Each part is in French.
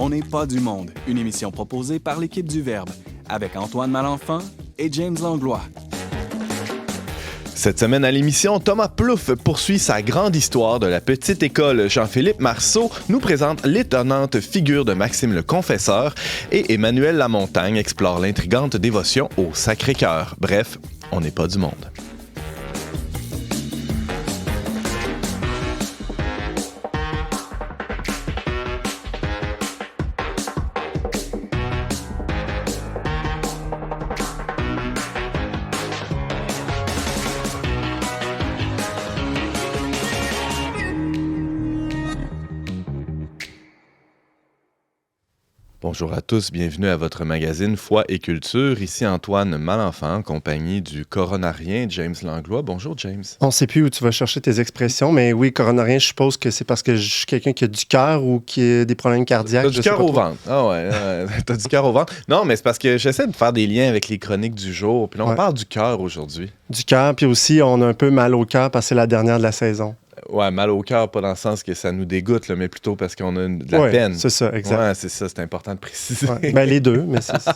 On n'est pas du monde, une émission proposée par l'équipe du Verbe, avec Antoine Malenfant et James Langlois. Cette semaine à l'émission, Thomas Plouffe poursuit sa grande histoire de la petite école. Jean-Philippe Marceau nous présente l'étonnante figure de Maxime le Confesseur et Emmanuel Lamontagne explore l'intrigante dévotion au Sacré-Cœur. Bref, on n'est pas du monde. Bonjour à tous, bienvenue à votre magazine Foi et Culture. Ici Antoine Malenfant, en compagnie du coronarien James Langlois. Bonjour James. On ne sait plus où tu vas chercher tes expressions, mais oui, coronarien, je suppose que c'est parce que je suis quelqu'un qui a du cœur ou qui a des problèmes cardiaques. T'as du cœur au ventre. Ah ouais, t'as du cœur au ventre. Non, mais c'est parce que j'essaie de faire des liens avec les chroniques du jour. Puis là, on parle du cœur aujourd'hui. Du cœur, puis aussi, on a un peu mal au cœur parce que c'est la dernière de la saison. Ouais, mal au cœur, pas dans le sens que ça nous dégoûte, là, mais plutôt parce qu'on a de la peine. C'est ça, exact. Ouais, c'est ça, c'est important de préciser. Ouais. Ben, les deux, mais c'est ça.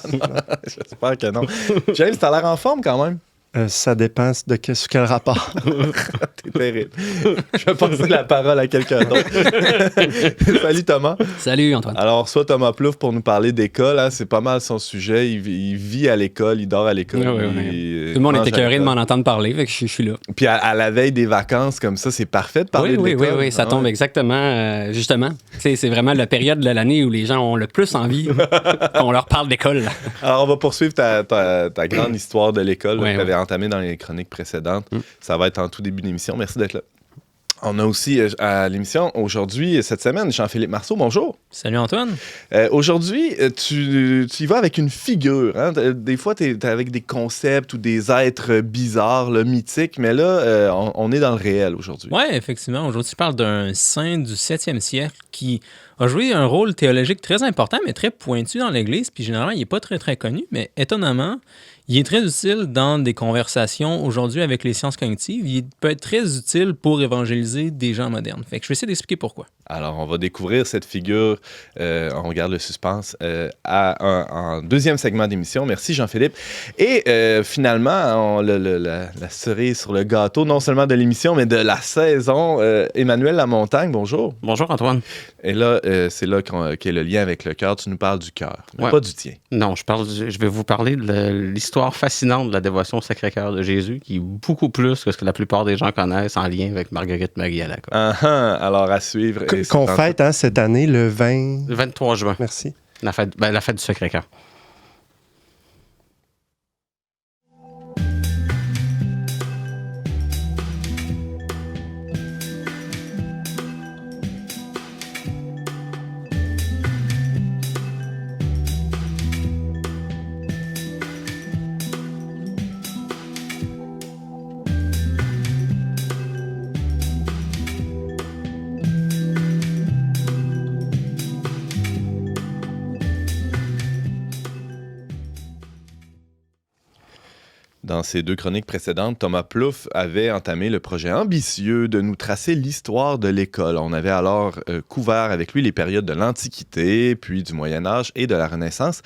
J'espère que non. James, t'as l'air en forme quand même? Ça dépend sur quel rapport. T'es terrible. Je vais passer la parole à quelqu'un d'autre. Salut Thomas. Salut Antoine. Alors, soit Thomas Plouffe pour nous parler d'école, hein, c'est pas mal son sujet. Il vit à l'école, il dort à l'école. Oui. Tout le monde est écœuré de m'en entendre parler, fait que je suis là. Puis à la veille des vacances, comme ça, c'est parfait de parler de l'école. Oui, ça tombe exactement, justement. C'est vraiment la période de l'année où les gens ont le plus envie qu'on leur parle d'école. Alors, on va poursuivre ta grande histoire de l'école que tu avais entamée dans les chroniques précédentes. Ça va être en tout début d'émission. Merci d'être là. On a aussi à l'émission aujourd'hui, cette semaine, Jean-Philippe Marceau. Bonjour. Salut Antoine. Aujourd'hui, tu y vas avec une figure. Hein? Des fois, tu es avec des concepts ou des êtres bizarres, là, mythiques, mais là, on est dans le réel aujourd'hui. Oui, effectivement. Aujourd'hui, je parle d'un saint du 7e siècle qui a joué un rôle théologique très important, mais très pointu dans l'Église. Puis généralement, il n'est pas très, très connu, mais étonnamment, il est très utile dans des conversations aujourd'hui avec les sciences cognitives. Il peut être très utile pour évangéliser des gens modernes. Fait que je vais essayer d'expliquer pourquoi. Alors, on va découvrir cette figure, on regarde le suspense, en deuxième segment d'émission. Merci Jean-Philippe. Et finalement, la cerise sur le gâteau, non seulement de l'émission, mais de la saison, Emmanuel Lamontagne, bonjour. Bonjour Antoine. Et là, c'est là qu'est le lien avec le cœur. Tu nous parles du cœur, mais pas du tien. Non, je vais vous parler de l'histoire fascinante de la dévotion au Sacré-Cœur de Jésus, qui est beaucoup plus que ce que la plupart des gens connaissent en lien avec Marguerite Marie à la Côte. Alors, à suivre. Qu'on fête cette année, le 23 juin. Merci. La fête du Sacré-Cœur. Dans ses deux chroniques précédentes, Thomas Plouffe avait entamé le projet ambitieux de nous tracer l'histoire de l'école. On avait alors couvert avec lui les périodes de l'Antiquité, puis du Moyen Âge et de la Renaissance.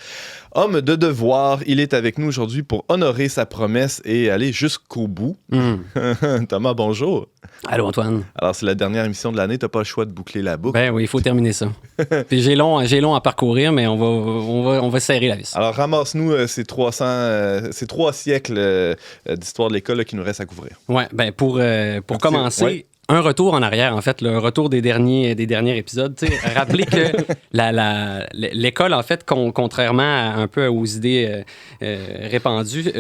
Homme de devoir, il est avec nous aujourd'hui pour honorer sa promesse et aller jusqu'au bout. Thomas, bonjour. Allô Antoine. Alors, c'est la dernière émission de l'année, t'as pas le choix de boucler la boucle. Ben oui, il faut terminer ça. Puis j'ai long à parcourir, mais on va serrer la vis. Alors, ramasse-nous ces 3 siècles d'histoire de l'école là, qui nous reste à couvrir. Oui, ben pour commencer, un retour en arrière, en fait, le retour des derniers épisodes. Rappelez que l'école, en fait, contrairement un peu aux idées répandues,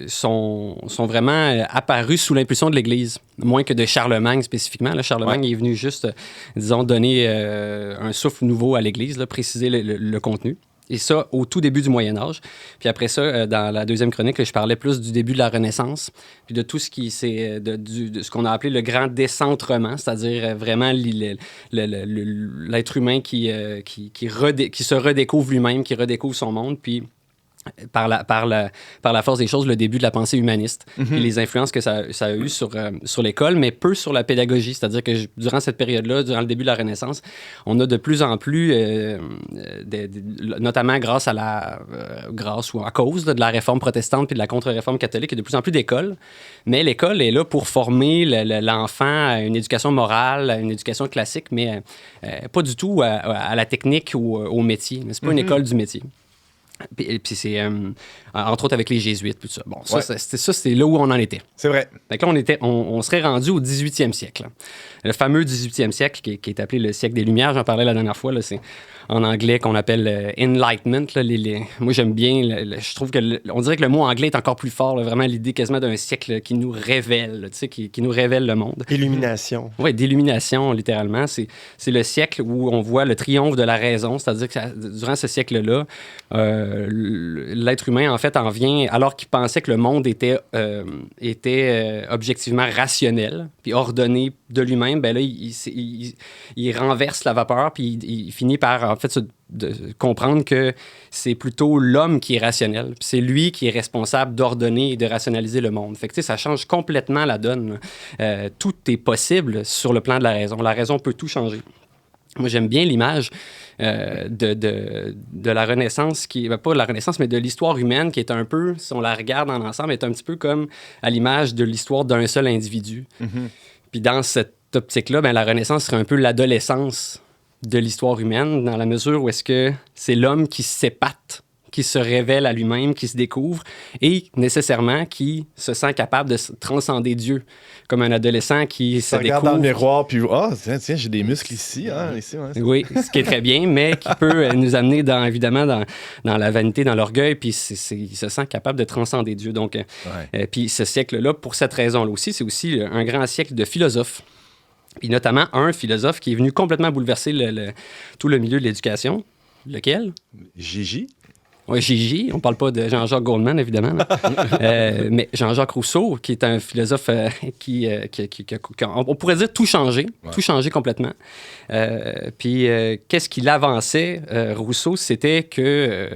sont vraiment apparues sous l'impulsion de l'Église, moins que de Charlemagne spécifiquement. Là, Charlemagne est venu juste, disons, donner un souffle nouveau à l'Église, là, préciser le contenu. Et ça, au tout début du Moyen Âge. Puis après ça, dans la deuxième chronique, je parlais plus du début de la Renaissance, puis de tout ce qui c'est de ce qu'on a appelé le grand décentrement, c'est-à-dire vraiment l'être humain qui se redécouvre lui-même, qui redécouvre son monde, puis par la force des choses, le début de la pensée humaniste et les influences que ça a eu sur l'école, mais peu sur la pédagogie. C'est-à-dire que durant cette période-là, durant le début de la Renaissance, on a de plus en plus, notamment grâce ou à cause de la réforme protestante puis de la contre-réforme catholique, il y a de plus en plus d'écoles. Mais l'école est là pour former l'enfant à une éducation morale, à une éducation classique, mais pas du tout à la technique ou au métier. C'est pas une école du métier. Puis c'est, entre autres, avec les jésuites, tout ça. Bon, ça, c'était là où on en était. C'est vrai. Fait que là, on serait rendu au 18e siècle. Le fameux 18e siècle, qui est appelé le siècle des Lumières, j'en parlais la dernière fois, là, c'est en anglais qu'on appelle Enlightenment. Là, moi, j'aime bien, je trouve on dirait que le mot anglais est encore plus fort, là, vraiment l'idée quasiment d'un siècle qui nous révèle, là, qui nous révèle le monde. Illumination. Oui, d'illumination, littéralement. C'est le siècle où on voit le triomphe de la raison, c'est-à-dire que durant ce siècle-là, l'être humain, en fait, en vient, alors qu'il pensait que le monde était objectivement rationnel, puis ordonné de lui-même, ben là, il renverse la vapeur, puis il finit par, en fait, comprendre que c'est plutôt l'homme qui est rationnel, puis c'est lui qui est responsable d'ordonner et de rationaliser le monde. Fait que, tu sais, ça change complètement la donne. Tout est possible sur le plan de la raison. La raison peut tout changer. Moi, j'aime bien l'image de la Renaissance, pas de la Renaissance, mais de l'histoire humaine, qui est un peu, si on la regarde en ensemble, est un petit peu comme à l'image de l'histoire d'un seul individu. Puis dans cette optique-là, ben, la Renaissance serait un peu l'adolescence de l'histoire humaine, dans la mesure où est-ce que c'est l'homme qui s'épate, qui se révèle à lui-même, qui se découvre et nécessairement qui se sent capable de transcender Dieu, comme un adolescent qui se regarde découvre. dans le miroir puis tiens, j'ai des muscles ici, ici. Ouais, oui, ce qui est très bien, mais qui peut nous amener évidemment dans la vanité, dans l'orgueil, puis il se sent capable de transcender Dieu. Donc, puis ce siècle-là, pour cette raison-là aussi, c'est aussi un grand siècle de philosophes. Puis notamment un philosophe qui est venu complètement bouleverser tout le milieu de l'éducation. Lequel? Gigi. Oui, Gigi. On ne parle pas de Jean-Jacques Goldman, évidemment. Mais Jean-Jacques Rousseau, qui est un philosophe qui on pourrait dire tout changé complètement. Puis, qu'est-ce qu'il avançait, Rousseau? C'était que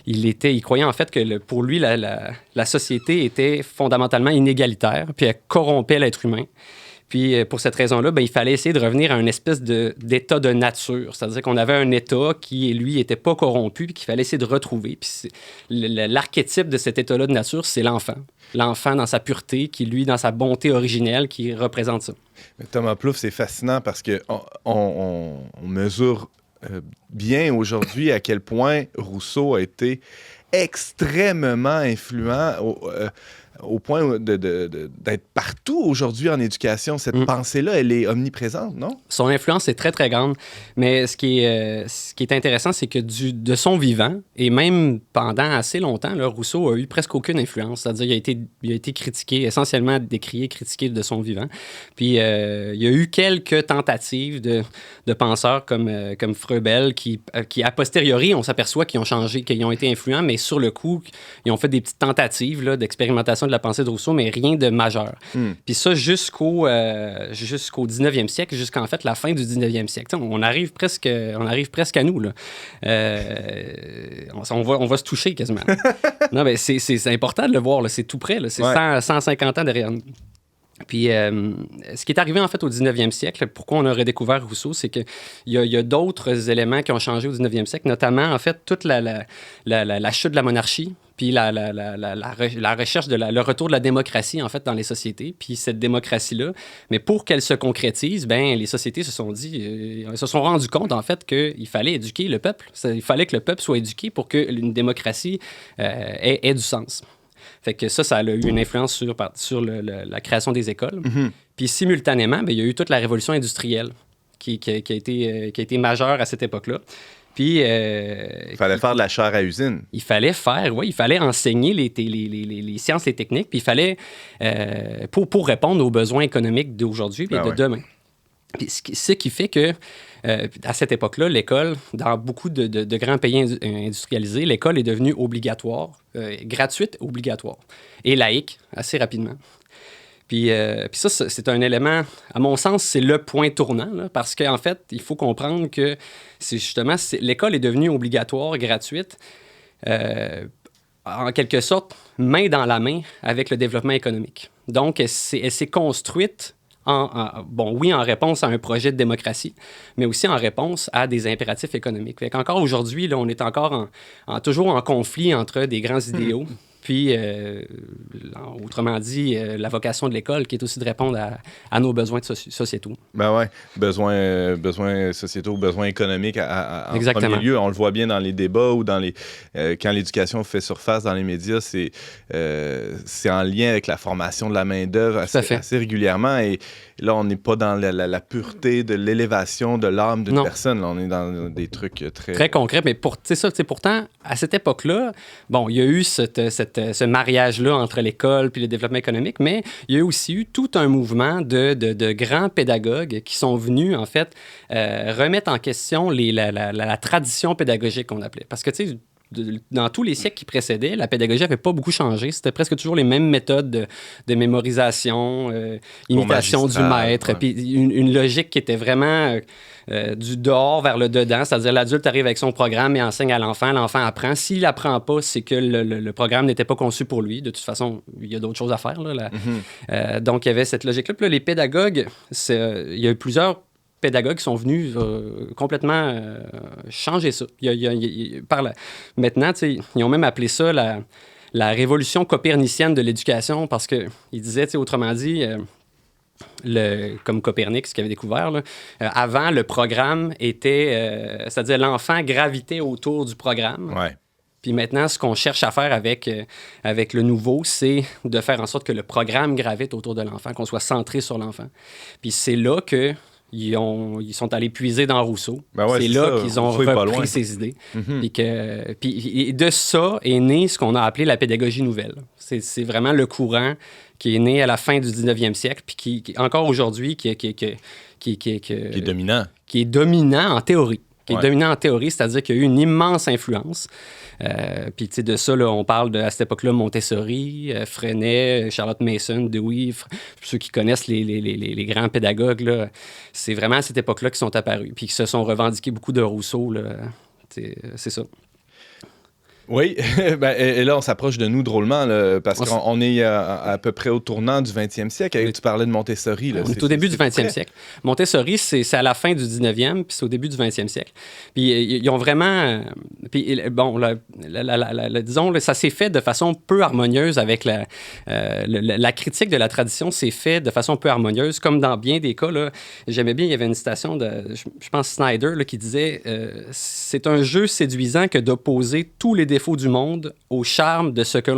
il croyait en fait que pour lui, la société était fondamentalement inégalitaire, puis elle corrompait l'être humain. Puis, pour cette raison-là, ben, il fallait essayer de revenir à une espèce d'état de nature. C'est-à-dire qu'on avait un état qui, lui, n'était pas corrompu, puis qu'il fallait essayer de retrouver. Puis l'archétype de cet état-là de nature, c'est l'enfant. L'enfant dans sa pureté, qui, lui, dans sa bonté originelle, qui représente ça. Mais Thomas Plouffe, c'est fascinant parce qu'on mesure bien aujourd'hui à quel point Rousseau a été extrêmement influent au point d'être partout aujourd'hui en éducation. Cette pensée-là, elle est omniprésente, non? Son influence est très, très grande. Mais ce qui est intéressant, c'est que de son vivant, et même pendant assez longtemps, là, Rousseau a eu presque aucune influence. C'est-à-dire qu'il a été critiqué, essentiellement décrié, critiqué de son vivant. Puis il y a eu quelques tentatives de penseurs comme Froebel qui, a posteriori, on s'aperçoit qu'ils ont changé, qu'ils ont été influents, mais sur le coup, ils ont fait des petites tentatives là, d'expérimentation de la pensée de Rousseau, mais rien de majeur. Puis ça, jusqu'au 19e siècle, jusqu'à en fait la fin du 19e siècle. On arrive presque à nous. Là. On va se toucher quasiment. Non, mais c'est important de le voir. Là. C'est tout près. Là. C'est 150 ans derrière nous. Puis, ce qui est arrivé, en fait, au 19e siècle, pourquoi on a redécouvert Rousseau, c'est qu'il y a d'autres éléments qui ont changé au 19e siècle, notamment, en fait, toute la chute de la monarchie, puis la recherche le retour de la démocratie, en fait, dans les sociétés. Puis cette démocratie-là, mais pour qu'elle se concrétise, ben les sociétés se sont rendues compte, en fait, qu'il fallait éduquer le peuple. Il fallait que le peuple soit éduqué pour qu'une démocratie ait du sens. Fait que ça a eu une influence sur la création des écoles. Puis simultanément, ben, il y a eu toute la révolution industrielle qui a été majeure à cette époque-là. Puis, il fallait faire de la chair à usine. Il fallait enseigner les sciences, les techniques, puis il fallait, pour répondre aux besoins économiques d'aujourd'hui et de demain. Puis ce qui fait que, à cette époque-là, l'école, dans beaucoup de grands pays industrialisés, l'école est devenue obligatoire, gratuite, obligatoire, et laïque assez rapidement. Puis ça, c'est un élément, à mon sens, c'est le point tournant, là, parce qu'en fait, il faut comprendre que l'école est devenue obligatoire, gratuite, en quelque sorte, main dans la main avec le développement économique. Donc, elle s'est construite en réponse à un projet de démocratie, mais aussi en réponse à des impératifs économiques. Fait qu'encore aujourd'hui, là, on est encore toujours en conflit entre des grands idéaux, puis, autrement dit, la vocation de l'école, qui est aussi de répondre à nos besoins sociétaux. Ben ouais, besoins sociétaux, besoins économiques en Exactement. premier lieu. On le voit bien dans les débats ou quand l'éducation fait surface dans les médias, c'est en lien avec la formation de la main-d'œuvre assez régulièrement. Et là, on n'est pas dans la pureté de l'élévation de l'âme d'une personne. Là, on est dans des trucs très concrets. Mais pourtant, à cette époque-là, bon, il y a eu ce mariage-là entre l'école puis le développement économique, mais il y a aussi eu tout un mouvement de grands pédagogues qui sont venus, en fait, remettre en question la tradition pédagogique qu'on appelait. Parce que, tu sais, dans tous les siècles qui précédaient, la pédagogie n'avait pas beaucoup changé. C'était presque toujours les mêmes méthodes de mémorisation, imitation du maître, puis une logique qui était vraiment du dehors vers le dedans, c'est-à-dire l'adulte arrive avec son programme et enseigne à l'enfant, l'enfant apprend. S'il n'apprend pas, c'est que le programme n'était pas conçu pour lui. De toute façon, il y a d'autres choses à faire. Donc, il y avait cette logique-là. Puis là, les pédagogues, il y a eu plusieurs pédagogues qui sont venus complètement changer ça. Maintenant, ils ont même appelé ça la révolution copernicienne de l'éducation parce qu'ils disaient, autrement dit, comme Copernic, ce qu'il avait découvert, avant, le programme était... c'est-à-dire l'enfant gravitait autour du programme. Ouais. Puis maintenant, ce qu'on cherche à faire avec le nouveau, c'est de faire en sorte que le programme gravite autour de l'enfant, qu'on soit centré sur l'enfant. Puis c'est là que ils sont allés puiser dans Rousseau. C'est là qu'ils ont repris ces idées. Puis de ça est né ce qu'on a appelé la pédagogie nouvelle. C'est vraiment le courant qui est né à la fin du 19e siècle, puis qui encore aujourd'hui, qui est dominant. Qui est dominant en théorie. Dominant en théorie, c'est-à-dire qu'il y a eu une immense influence. Puis, tu sais, de ça, là, on parle à cette époque-là, Montessori, Freinet, Charlotte Mason, Dewey, ceux qui connaissent les grands pédagogues, là, c'est vraiment à cette époque-là qu'ils sont apparus, puis qui se sont revendiqués beaucoup de Rousseau, là. C'est ça. Oui, et là, on s'approche de nous drôlement, là, parce qu'on est à peu près au tournant du 20e siècle. Oui. Tu parlais de Montessori. Là, on est au début du 20e siècle. Montessori, c'est à la fin du 19e, puis c'est au début du 20e siècle. Puis ils ont vraiment... Puis, bon, disons, ça s'est fait de façon peu harmonieuse avec la critique de la tradition s'est fait de façon peu harmonieuse, comme dans bien des cas. Là, j'aimais bien, il y avait une citation de, je pense, Snyder, là, qui disait « C'est un jeu séduisant que d'opposer tous les défauts du monde au charme de ce que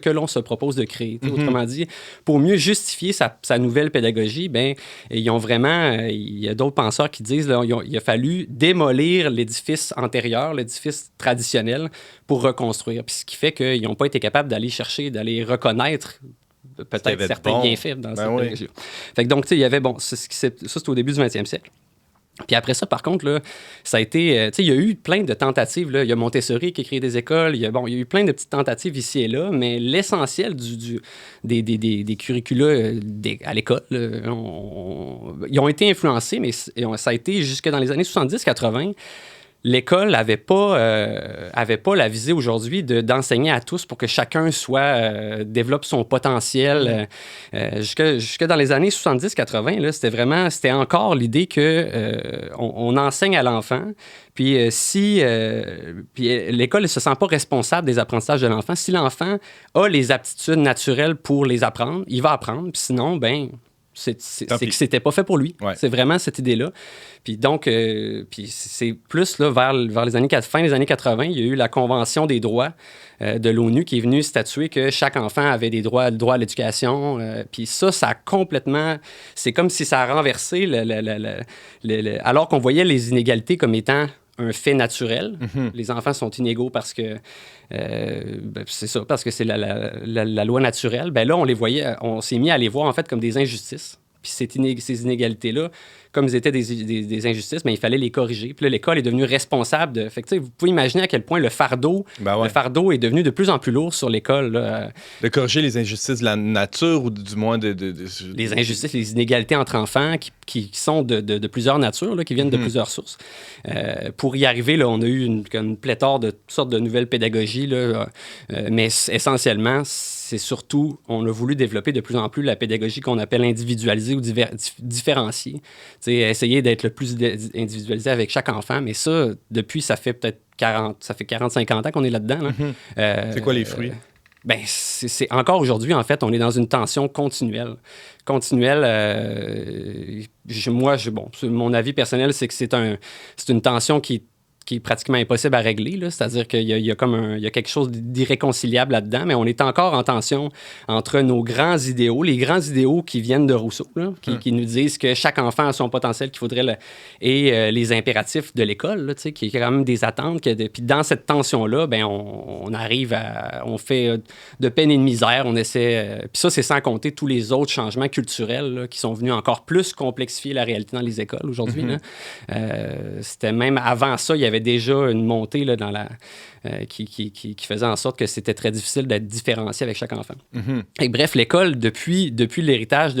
l'on se propose de créer. » Autrement dit, pour mieux justifier sa nouvelle pédagogie, ils ont vraiment... il y a d'autres penseurs qui disent il a fallu démolir l'édifice antérieur, l'édifice traditionnel, pour reconstruire. Puis ce qui fait qu'ils n'ont pas été capables d'aller reconnaître peut-être certains bienfaits dans cette pédagogie. Fait que donc, il y avait... ça, c'est au début du 20e siècle. Puis après ça, par contre, là, ça a été... il y a eu plein de tentatives. Là. Il y a Montessori qui a créé des écoles. Il y a eu plein de petites tentatives ici et là, mais l'essentiel des curricula à l'école, ils ont été influencés, mais ça a été jusque dans les années 70-80. L'école n'avait pas la visée aujourd'hui d'enseigner à tous pour que chacun développe son potentiel. Jusque dans les années 70-80, c'était encore l'idée qu'on enseigne à l'enfant. Puis puis l'école ne se sent pas responsable des apprentissages de l'enfant. Si l'enfant a les aptitudes naturelles pour les apprendre, il va apprendre. Puis sinon, c'est que c'était pas fait pour lui. Ouais. C'est vraiment cette idée-là. Puis donc, puis c'est plus là, vers les fin des années 80, il y a eu la Convention des droits de l'ONU qui est venue statuer que chaque enfant avait le droit à l'éducation. Puis ça a complètement... C'est comme si ça a renversé alors qu'on voyait les inégalités comme étant un fait naturel. Les enfants sont inégaux parce que c'est ça, parce que c'est la loi naturelle. Là, on s'est mis à les voir en fait comme des injustices. Puis ces inégalités-là comme ils étaient des injustices, mais il fallait les corriger. Puis là, l'école est devenue responsable de... Fait que, vous pouvez imaginer à quel point le fardeau est devenu de plus en plus lourd sur l'école. Là. De corriger les injustices de la nature ou du moins Les injustices, les inégalités entre enfants qui sont de plusieurs natures, là, qui viennent de plusieurs sources. Pour y arriver, là, on a eu une pléthore de toutes sortes de nouvelles pédagogies, là, mais essentiellement, c'est surtout, on a voulu développer de plus en plus la pédagogie qu'on appelle individualisée ou différenciée. Essayer d'être le plus individualisé avec chaque enfant, mais ça, depuis, ça fait peut-être 40-50 ans qu'on est là-dedans. Là. C'est quoi les fruits? C'est encore aujourd'hui, en fait, on est dans une tension continuelle. Mon avis personnel, c'est que c'est une tension qui est pratiquement impossible à régler. Là. C'est-à-dire qu'il y a quelque chose d'irréconciliable là-dedans, mais on est encore en tension entre nos grands idéaux, les grands idéaux qui viennent de Rousseau, là, qui nous disent que chaque enfant a son potentiel qu'il faudrait... et les impératifs de l'école, là, qui est quand même des attentes. Puis dans cette tension-là, on arrive on fait de peine et de misère, on essaie... puis ça, c'est sans compter tous les autres changements culturels là, qui sont venus encore plus complexifier la réalité dans les écoles aujourd'hui. Là. C'était même avant ça, il y avait déjà une montée là, qui faisait en sorte que c'était très difficile d'être différencié avec chaque enfant. Et bref, l'école, depuis l'héritage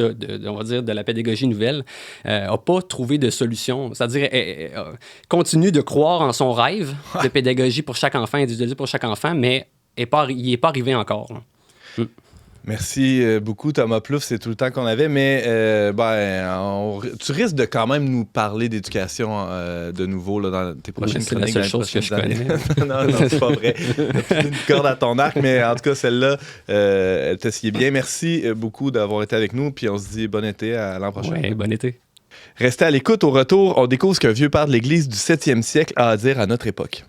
on va dire, de la pédagogie nouvelle, n'a pas trouvé de solution. C'est-à-dire, elle continue de croire en son rêve de pédagogie pour chaque enfant, individualisée pour chaque enfant, mais il n'est pas arrivé encore. Là. Merci beaucoup, Thomas Plouffe. C'est tout le temps qu'on avait, mais tu risques de quand même nous parler d'éducation de nouveau là, dans tes prochaines chroniques. C'est la seule chose que je connais. non, c'est pas vrai. Une corde à ton arc, mais en tout cas, celle-là, elle te sied bien. Merci beaucoup d'avoir été avec nous, puis on se dit bon été à l'an prochain. Oui, bon été. Restez à l'écoute. Au retour, on découvre ce qu'un vieux père de l'Église du 7e siècle a à dire à notre époque.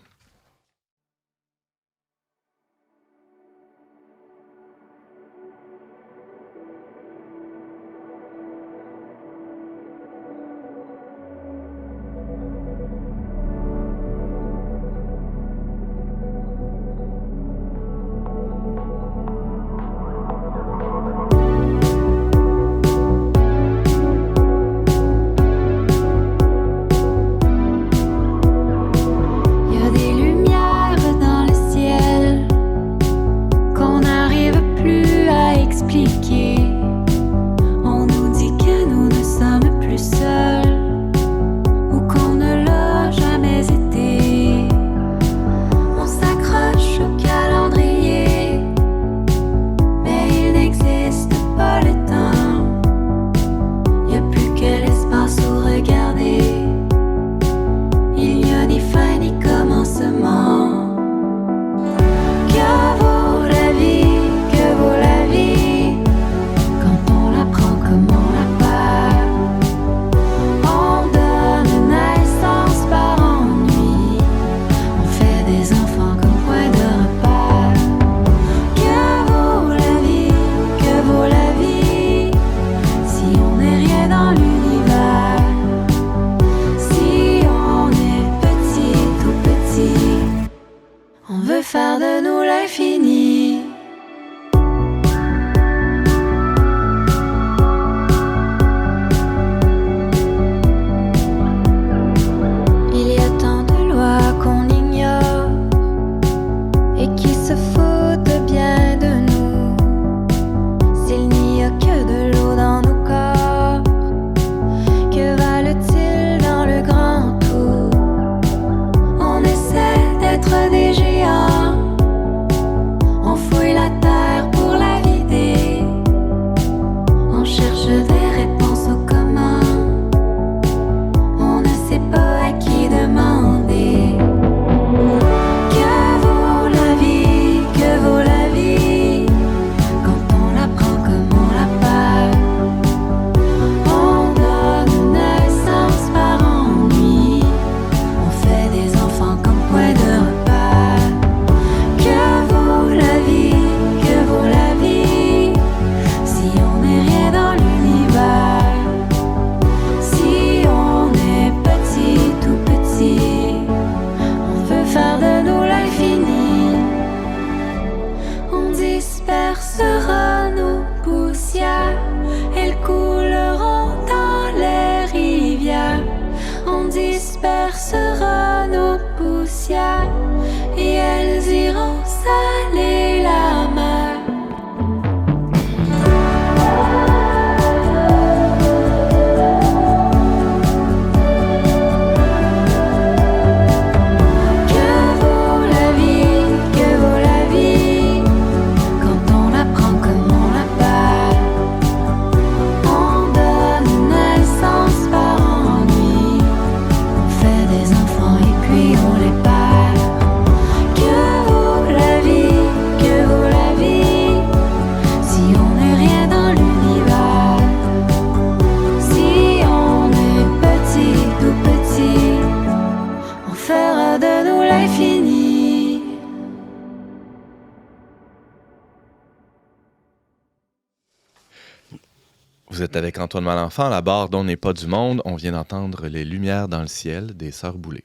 Des géants, on fini. Vous êtes avec Antoine Malenfant, à la barre dont n'est pas du monde. On vient d'entendre Les Lumières dans le ciel des Sœurs Boulay.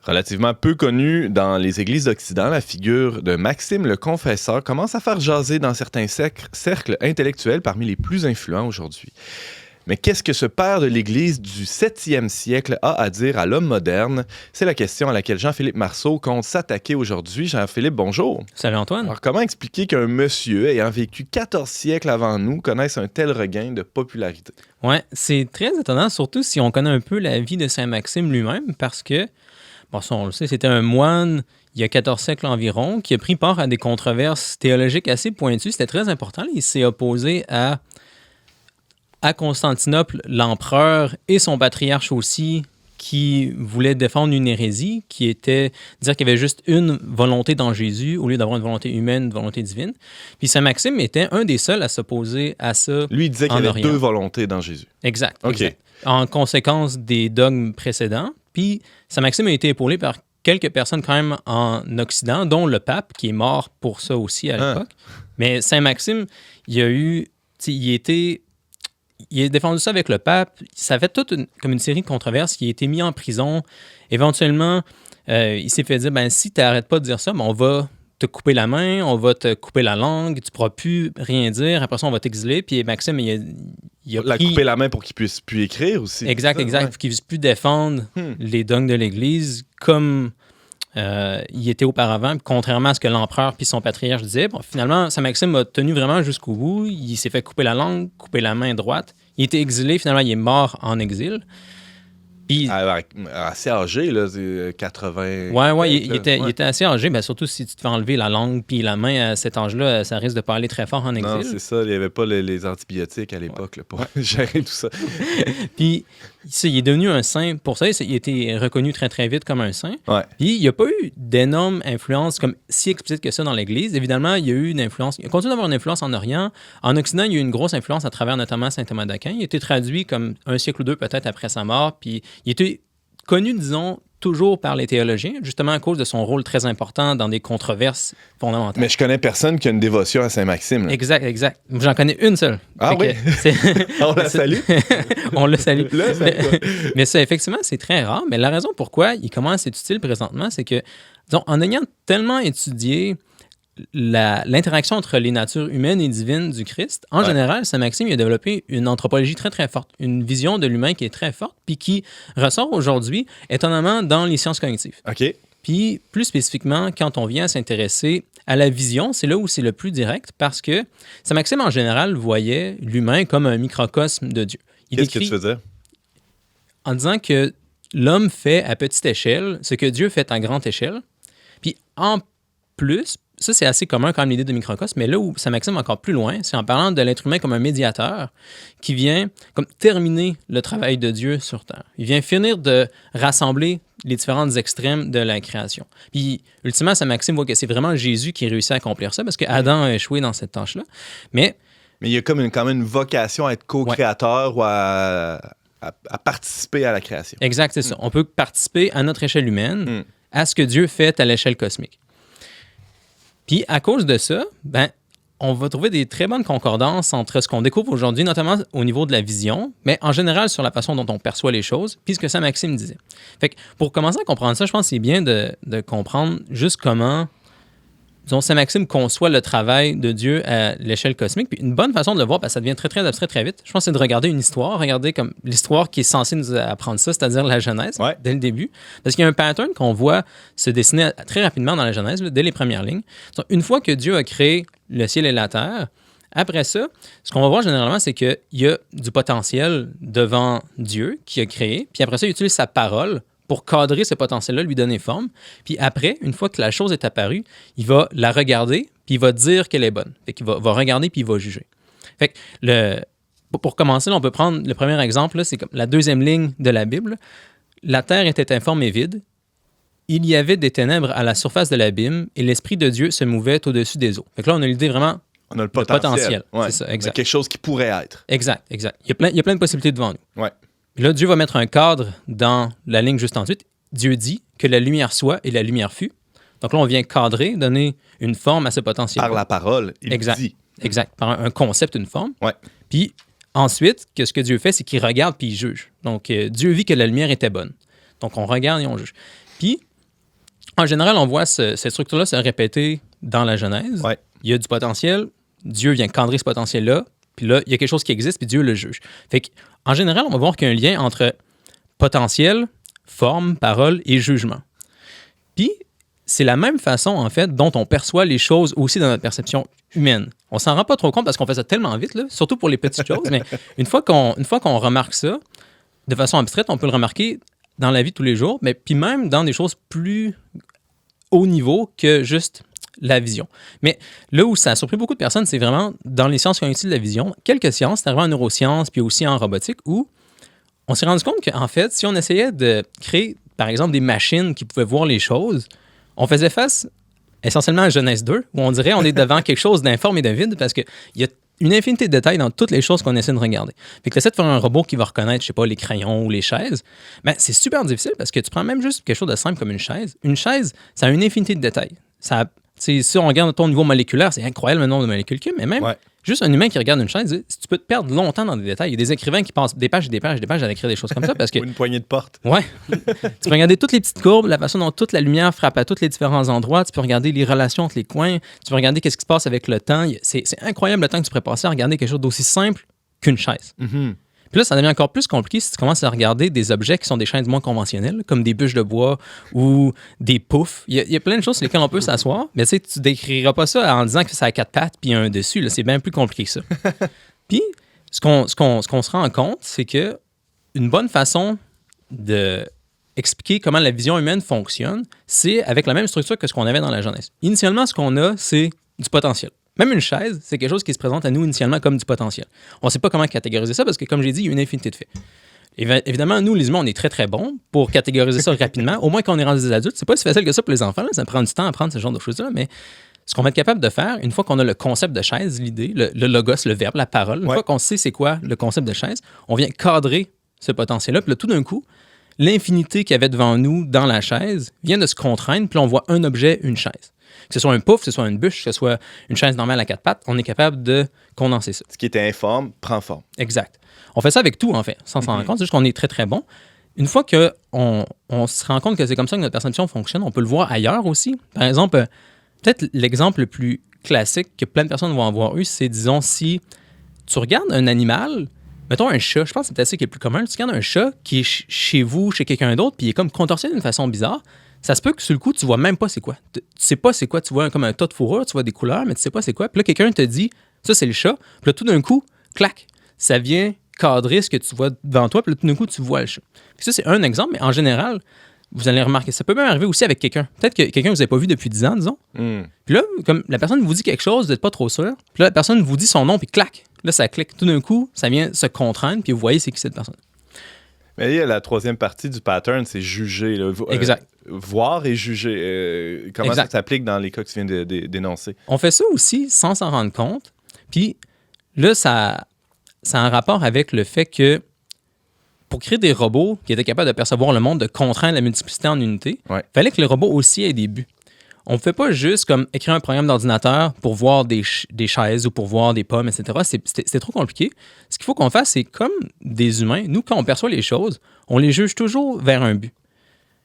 Relativement peu connue dans les églises d'Occident, la figure de Maxime le Confesseur commence à faire jaser dans certains cercles intellectuels parmi les plus influents aujourd'hui. Mais qu'est-ce que ce père de l'Église du 7e siècle a à dire à l'homme moderne? C'est la question à laquelle Jean-Philippe Marceau compte s'attaquer aujourd'hui. Jean-Philippe, bonjour. Salut Antoine. Alors, comment expliquer qu'un monsieur ayant vécu 14 siècles avant nous connaisse un tel regain de popularité? Ouais, c'est très étonnant, surtout si on connaît un peu la vie de Saint-Maxime lui-même, parce que, bon, ça, on le sait, c'était un moine il y a 14 siècles environ, qui a pris part à des controverses théologiques assez pointues. C'était très important. Il s'est opposé à Constantinople, l'empereur et son patriarche aussi, qui voulaient défendre une hérésie, qui était dire qu'il y avait juste une volonté dans Jésus, au lieu d'avoir une volonté humaine, une volonté divine. Puis Saint-Maxime était un des seuls à s'opposer à ça. Lui, il disait qu'il y avait Orient. deux volontés dans Jésus. Exact. OK. Exact. En conséquence des dogmes précédents. Puis Saint-Maxime a été épaulé par quelques personnes quand même en Occident, dont le pape, qui est mort pour ça aussi à l'époque. Mais Saint-Maxime, il a défendu ça avec le pape. Ça fait comme une série de controverses. Il a été mis en prison. Éventuellement, il s'est fait dire, si tu n'arrêtes pas de dire ça, on va te couper la main, on va te couper la langue, tu ne pourras plus rien dire. Après ça, on va t'exiler. Puis Maxime, il a couper la main pour qu'il puisse plus écrire aussi. Exact. Ouais. Pour qu'il puisse plus défendre les dogmes de l'Église comme il était auparavant, contrairement à ce que l'empereur puis son patriarche disaient. Bon, finalement, Saint-Maxime a tenu vraiment jusqu'au bout. Il s'est fait couper la langue, couper la main droite. Il a été exilé. Finalement, il est mort en exil. Puis, assez âgé, là, 80. Ouais, il était assez âgé, surtout si tu te fais enlever la langue puis la main à cet âge-là, ça risque de pas aller très fort en exil. Non, c'est ça, il n'y avait pas les antibiotiques à l'époque là, pour gérer tout ça. Puis, il est devenu un saint pour ça. Il a été reconnu très, très vite comme un saint. Ouais. Puis, il n'y a pas eu d'énorme influence comme si explicite que ça dans l'Église. Évidemment, il y a eu une influence. Il continue d'avoir une influence en Orient. En Occident, il y a eu une grosse influence à travers notamment saint Thomas d'Aquin. Il a été traduit comme un siècle ou deux peut-être après sa mort. Puis, il était connu, disons, toujours par les théologiens, justement à cause de son rôle très important dans des controverses fondamentales. Mais je connais personne qui a une dévotion à Saint-Maxime. Là. Exact. J'en connais une seule. Ah oui? On la salue? On le salue. Mais ça, effectivement, c'est très rare. Mais la raison pourquoi il commence à être utile présentement, c'est que, disons, en ayant tellement étudié l'interaction entre les natures humaines et divines du Christ, en général, Saint-Maxime il a développé une anthropologie très, très forte, une vision de l'humain qui est très forte, puis qui ressort aujourd'hui, étonnamment, dans les sciences cognitives. OK. Puis, plus spécifiquement, quand on vient s'intéresser à la vision, c'est là où c'est le plus direct, parce que Saint-Maxime, en général, voyait l'humain comme un microcosme de Dieu. Qu'est-ce que tu veux dire? En disant que l'homme fait à petite échelle ce que Dieu fait à grande échelle, puis en plus, ça, c'est assez commun quand même l'idée de microcosme, mais là où Saint-Maxime va encore plus loin, c'est en parlant de l'être humain comme un médiateur qui vient comme terminer le travail de Dieu sur Terre. Il vient finir de rassembler les différentes extrêmes de la création. Puis, ultimement, Saint-Maxime voit que c'est vraiment Jésus qui réussit à accomplir ça, parce qu'Adam a échoué dans cette tâche-là. Mais il y a comme quand même une vocation à être co-créateur ou à participer à la création. Exact, c'est ça. On peut participer à notre échelle humaine, à ce que Dieu fait à l'échelle cosmique. Puis, à cause de ça, on va trouver des très bonnes concordances entre ce qu'on découvre aujourd'hui, notamment au niveau de la vision, mais en général sur la façon dont on perçoit les choses, puis ce que Saint-Maxime disait. Fait que pour commencer à comprendre ça, je pense que c'est bien de comprendre juste comment, disons, Saint-Maxime conçoit le travail de Dieu à l'échelle cosmique. Puis une bonne façon de le voir, parce que ça devient très, très abstrait très vite, je pense que c'est de regarder une histoire, regarder comme l'histoire qui est censée nous apprendre ça, c'est-à-dire la Genèse, dès le début. Parce qu'il y a un pattern qu'on voit se dessiner très rapidement dans la Genèse, dès les premières lignes. Donc, une fois que Dieu a créé le ciel et la terre, après ça, ce qu'on va voir généralement, c'est qu'il y a du potentiel devant Dieu qui a créé, puis après ça, il utilise sa parole pour cadrer ce potentiel-là, lui donner forme. Puis après, une fois que la chose est apparue, il va la regarder, puis il va dire qu'elle est bonne. Fait qu'il va regarder, puis il va juger. Fait que pour commencer, là, on peut prendre le premier exemple, là, c'est comme la deuxième ligne de la Bible. La terre était informe et vide. Il y avait des ténèbres à la surface de l'abîme, et l'Esprit de Dieu se mouvait au-dessus des eaux. Fait que là, on a l'idée vraiment... On a le potentiel. C'est ça, exact. Quelque chose qui pourrait être. Exact. Il y a plein de possibilités devant nous. Ouais. Puis là, Dieu va mettre un cadre dans la ligne juste ensuite. Dieu dit que la lumière soit et la lumière fut. Donc là, on vient cadrer, donner une forme à ce potentiel. Par la parole, il dit. Exact. Par un concept, une forme. Ouais. Puis ensuite, ce que Dieu fait, c'est qu'il regarde puis il juge. Donc, Dieu vit que la lumière était bonne. Donc, on regarde et on juge. Puis, en général, on voit cette structure-là se répéter dans la Genèse. Ouais. Il y a du potentiel. Dieu vient cadrer ce potentiel-là. Puis là, il y a quelque chose qui existe, puis Dieu le juge. Fait qu'en général, on va voir qu'il y a un lien entre potentiel, forme, parole et jugement. Puis, c'est la même façon, en fait, dont on perçoit les choses aussi dans notre perception humaine. On s'en rend pas trop compte parce qu'on fait ça tellement vite, là, surtout pour les petites choses, mais une fois qu'on remarque ça, de façon abstraite, on peut le remarquer dans la vie de tous les jours, mais puis même dans des choses plus haut niveau que juste la vision. Mais là où ça a surpris beaucoup de personnes, c'est vraiment dans les sciences cognitives de la vision, quelques sciences, c'est arrivé en neurosciences, puis aussi en robotique, où on s'est rendu compte qu'en fait, si on essayait de créer, par exemple, des machines qui pouvaient voir les choses, on faisait face essentiellement à Genèse 2, où on dirait on est devant quelque chose d'informe et de vide, parce qu'il y a une infinité de détails dans toutes les choses qu'on essaie de regarder. Fait que l'essai de faire un robot qui va reconnaître, je sais pas, les crayons ou les chaises, ben, c'est super difficile parce que tu prends même juste quelque chose de simple comme une chaise. Une chaise, ça a une infinité de détails. Si on regarde au niveau moléculaire, c'est incroyable le nombre de molécules qu'il y a, mais même juste un humain qui regarde une chaise, tu peux te perdre longtemps dans des détails. Il y a des écrivains qui passent des pages et des pages et des pages à écrire des choses comme ça parce que... Ou une poignée de porte. Ouais. Tu peux regarder toutes les petites courbes, la façon dont toute la lumière frappe à tous les différents endroits. Tu peux regarder les relations entre les coins. Tu peux regarder qu'est-ce qui se passe avec le temps. C'est incroyable le temps que tu pourrais passer à regarder quelque chose d'aussi simple qu'une chaise. Mm-hmm. Puis là, ça devient encore plus compliqué si tu commences à regarder des objets qui sont des chaises moins conventionnelles, comme des bûches de bois ou des poufs. Il y a plein de choses sur lesquelles on peut s'asseoir, mais tu sais, tu décriras pas ça en disant que ça a 4 pattes puis un dessus. Là, c'est bien plus compliqué que ça. Puis, ce qu'on se rend compte, c'est que une bonne façon d'expliquer comment la vision humaine fonctionne, c'est avec la même structure que ce qu'on avait dans la Genèse. Initialement, ce qu'on a, c'est du potentiel. Même une chaise, c'est quelque chose qui se présente à nous initialement comme du potentiel. On ne sait pas comment catégoriser ça parce que, comme j'ai dit, il y a une infinité de faits. Évidemment, nous, les humains, on est très, très bons pour catégoriser ça rapidement. Au moins, quand on est rendu des adultes, c'est pas si facile que ça pour les enfants. Là. Ça prend du temps à apprendre ce genre de choses-là. Mais ce qu'on va être capable de faire, une fois qu'on a le concept de chaise, l'idée, le logos, le verbe, la parole, une fois qu'on sait c'est quoi le concept de chaise, on vient cadrer ce potentiel-là. Puis là, tout d'un coup, l'infinité qu'il y avait devant nous dans la chaise vient de se contraindre. Puis là, on voit un objet, une chaise. Que ce soit un pouf, que ce soit une bûche, que ce soit une chaise normale à 4 pattes, on est capable de condenser ça. Ce qui était informe prend forme. Exact. On fait ça avec tout, en fait, sans s'en rendre compte. C'est juste qu'on est très, très bon. Une fois qu'on se rend compte que c'est comme ça que notre perception fonctionne, on peut le voir ailleurs aussi. Par exemple, peut-être l'exemple le plus classique que plein de personnes vont avoir eu, c'est, disons, si tu regardes un animal, mettons un chat, je pense que c'est peut-être ça qui est le plus commun. Tu regardes un chat qui est chez vous, chez quelqu'un d'autre, puis il est comme contorsionné d'une façon bizarre. Ça se peut que sur le coup, tu vois même pas c'est quoi. Tu sais pas c'est quoi. Tu vois comme un tas de fourrure, tu vois des couleurs, mais tu sais pas c'est quoi. Puis là, quelqu'un te dit, ça, c'est le chat. Puis là, tout d'un coup, clac, ça vient cadrer ce que tu vois devant toi. Puis là, tout d'un coup, tu vois le chat. Puis ça, c'est un exemple, mais en général, vous allez remarquer, ça peut même arriver aussi avec quelqu'un. Peut-être que quelqu'un que vous n'avez pas vu depuis 10 ans, disons. Puis là, comme la personne vous dit quelque chose, vous n'êtes pas trop sûr. Puis là, la personne vous dit son nom, puis clac. Là, ça clique. Tout d'un coup, ça vient se contraindre, puis vous voyez c'est qui cette personne. Mais la troisième partie du pattern, c'est juger. Là. Exact. Voir et juger. Comment ça s'applique dans les cas que tu viens d'énoncer? On fait ça aussi sans s'en rendre compte. Puis là, ça a un rapport avec le fait que pour créer des robots qui étaient capables de percevoir le monde, de contraindre la multiplicité en unités, il fallait que les robots aussi aient des buts. On ne fait pas juste comme écrire un programme d'ordinateur pour voir des chaises ou pour voir des pommes, etc. C'est trop compliqué. Ce qu'il faut qu'on fasse, c'est comme des humains, nous, quand on perçoit les choses, on les juge toujours vers un but.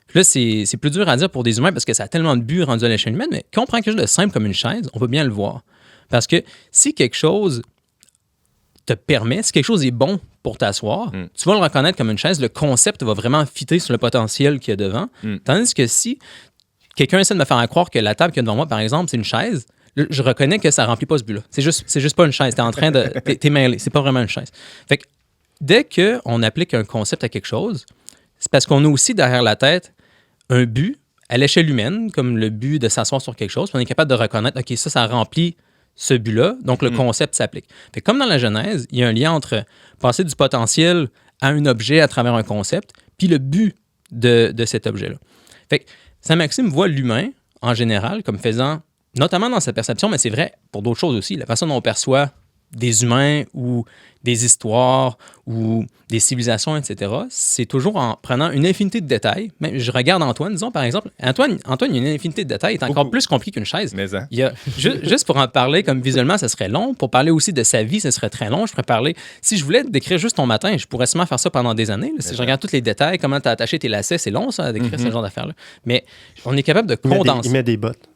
Puis là, c'est plus dur à dire pour des humains parce que ça a tellement de buts rendus à l'échelle humaine, mais quand on prend quelque chose de simple comme une chaise, on peut bien le voir. Parce que si quelque chose te permet, si quelque chose est bon pour t'asseoir, tu vas le reconnaître comme une chaise, le concept va vraiment fitter sur le potentiel qu'il y a devant. Tandis que si quelqu'un essaie de me faire croire que la table qu'il y a devant moi, par exemple, c'est une chaise, je reconnais que ça ne remplit pas ce but-là. C'est juste pas une chaise. T'es mêlé. C'est pas vraiment une chaise. Fait que dès qu'on applique un concept à quelque chose, c'est parce qu'on a aussi derrière la tête un but à l'échelle humaine, comme le but de s'asseoir sur quelque chose. Puis on est capable de reconnaître, OK, ça remplit ce but-là. Donc, le concept s'applique. Fait que comme dans la Genèse, il y a un lien entre passer du potentiel à un objet à travers un concept, puis le but de cet objet-là. Fait que Saint-Maxime voit l'humain, en général, comme faisant, notamment dans sa perception, mais c'est vrai pour d'autres choses aussi, la façon dont on perçoit des humains ou des histoires ou des civilisations, etc., c'est toujours en prenant une infinité de détails. Mais je regarde Antoine, disons par exemple. Antoine, il y a une infinité de détails, il est encore plus compliqué qu'une chaise. Mais hein? Il y a, juste pour en parler comme visuellement, ça serait long. Pour parler aussi de sa vie, ça serait très long. Je pourrais parler... Si je voulais décrire juste ton matin, je pourrais sûrement faire ça pendant des années. Là. Si je regarde tous les détails, comment tu as attaché tes lacets, c'est long, ça, à décrire ce genre d'affaires-là. Mais on est capable de condenser... Il met des bottes.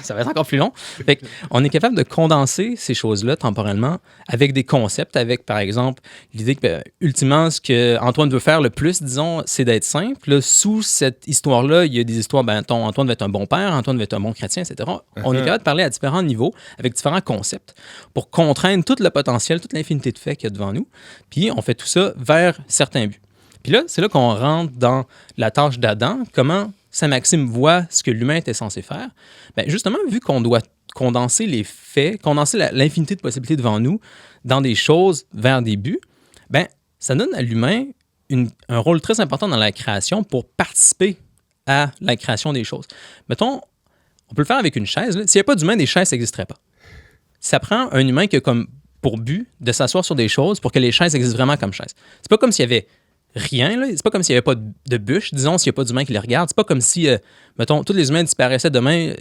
Ça va être encore plus long. Fait on est capable de condenser ces choses-là temporellement avec des concepts, avec, par exemple, l'idée que, ultimement, ce que Antoine veut faire le plus, disons, c'est d'être simple. Là, sous cette histoire-là, il y a des histoires, Antoine va être un bon père, Antoine va être un bon chrétien, etc. On est capable de parler à différents niveaux, avec différents concepts, pour contraindre tout le potentiel, toute l'infinité de faits qu'il y a devant nous. Puis, on fait tout ça vers certains buts. Puis là, c'est là qu'on rentre dans la tâche d'Adam, comment Saint-Maxime voit ce que l'humain était censé faire. Bien, justement, vu qu'on doit condenser les faits, condenser l'infinité de possibilités devant nous dans des choses vers des buts, ben, ça donne à l'humain un rôle très important dans la création pour participer à la création des choses. Mettons, on peut le faire avec une chaise. Là. S'il n'y a pas d'humain, des chaises, ça n'existerait pas. Ça prend un humain qui a comme pour but de s'asseoir sur des choses pour que les chaises existent vraiment comme chaises. C'est pas comme s'il y avait rien, là. C'est pas comme s'il n'y avait pas de bûche, disons, s'il n'y a pas d'humain qui les regarde. C'est pas comme si, mettons, tous les humains disparaissaient demain,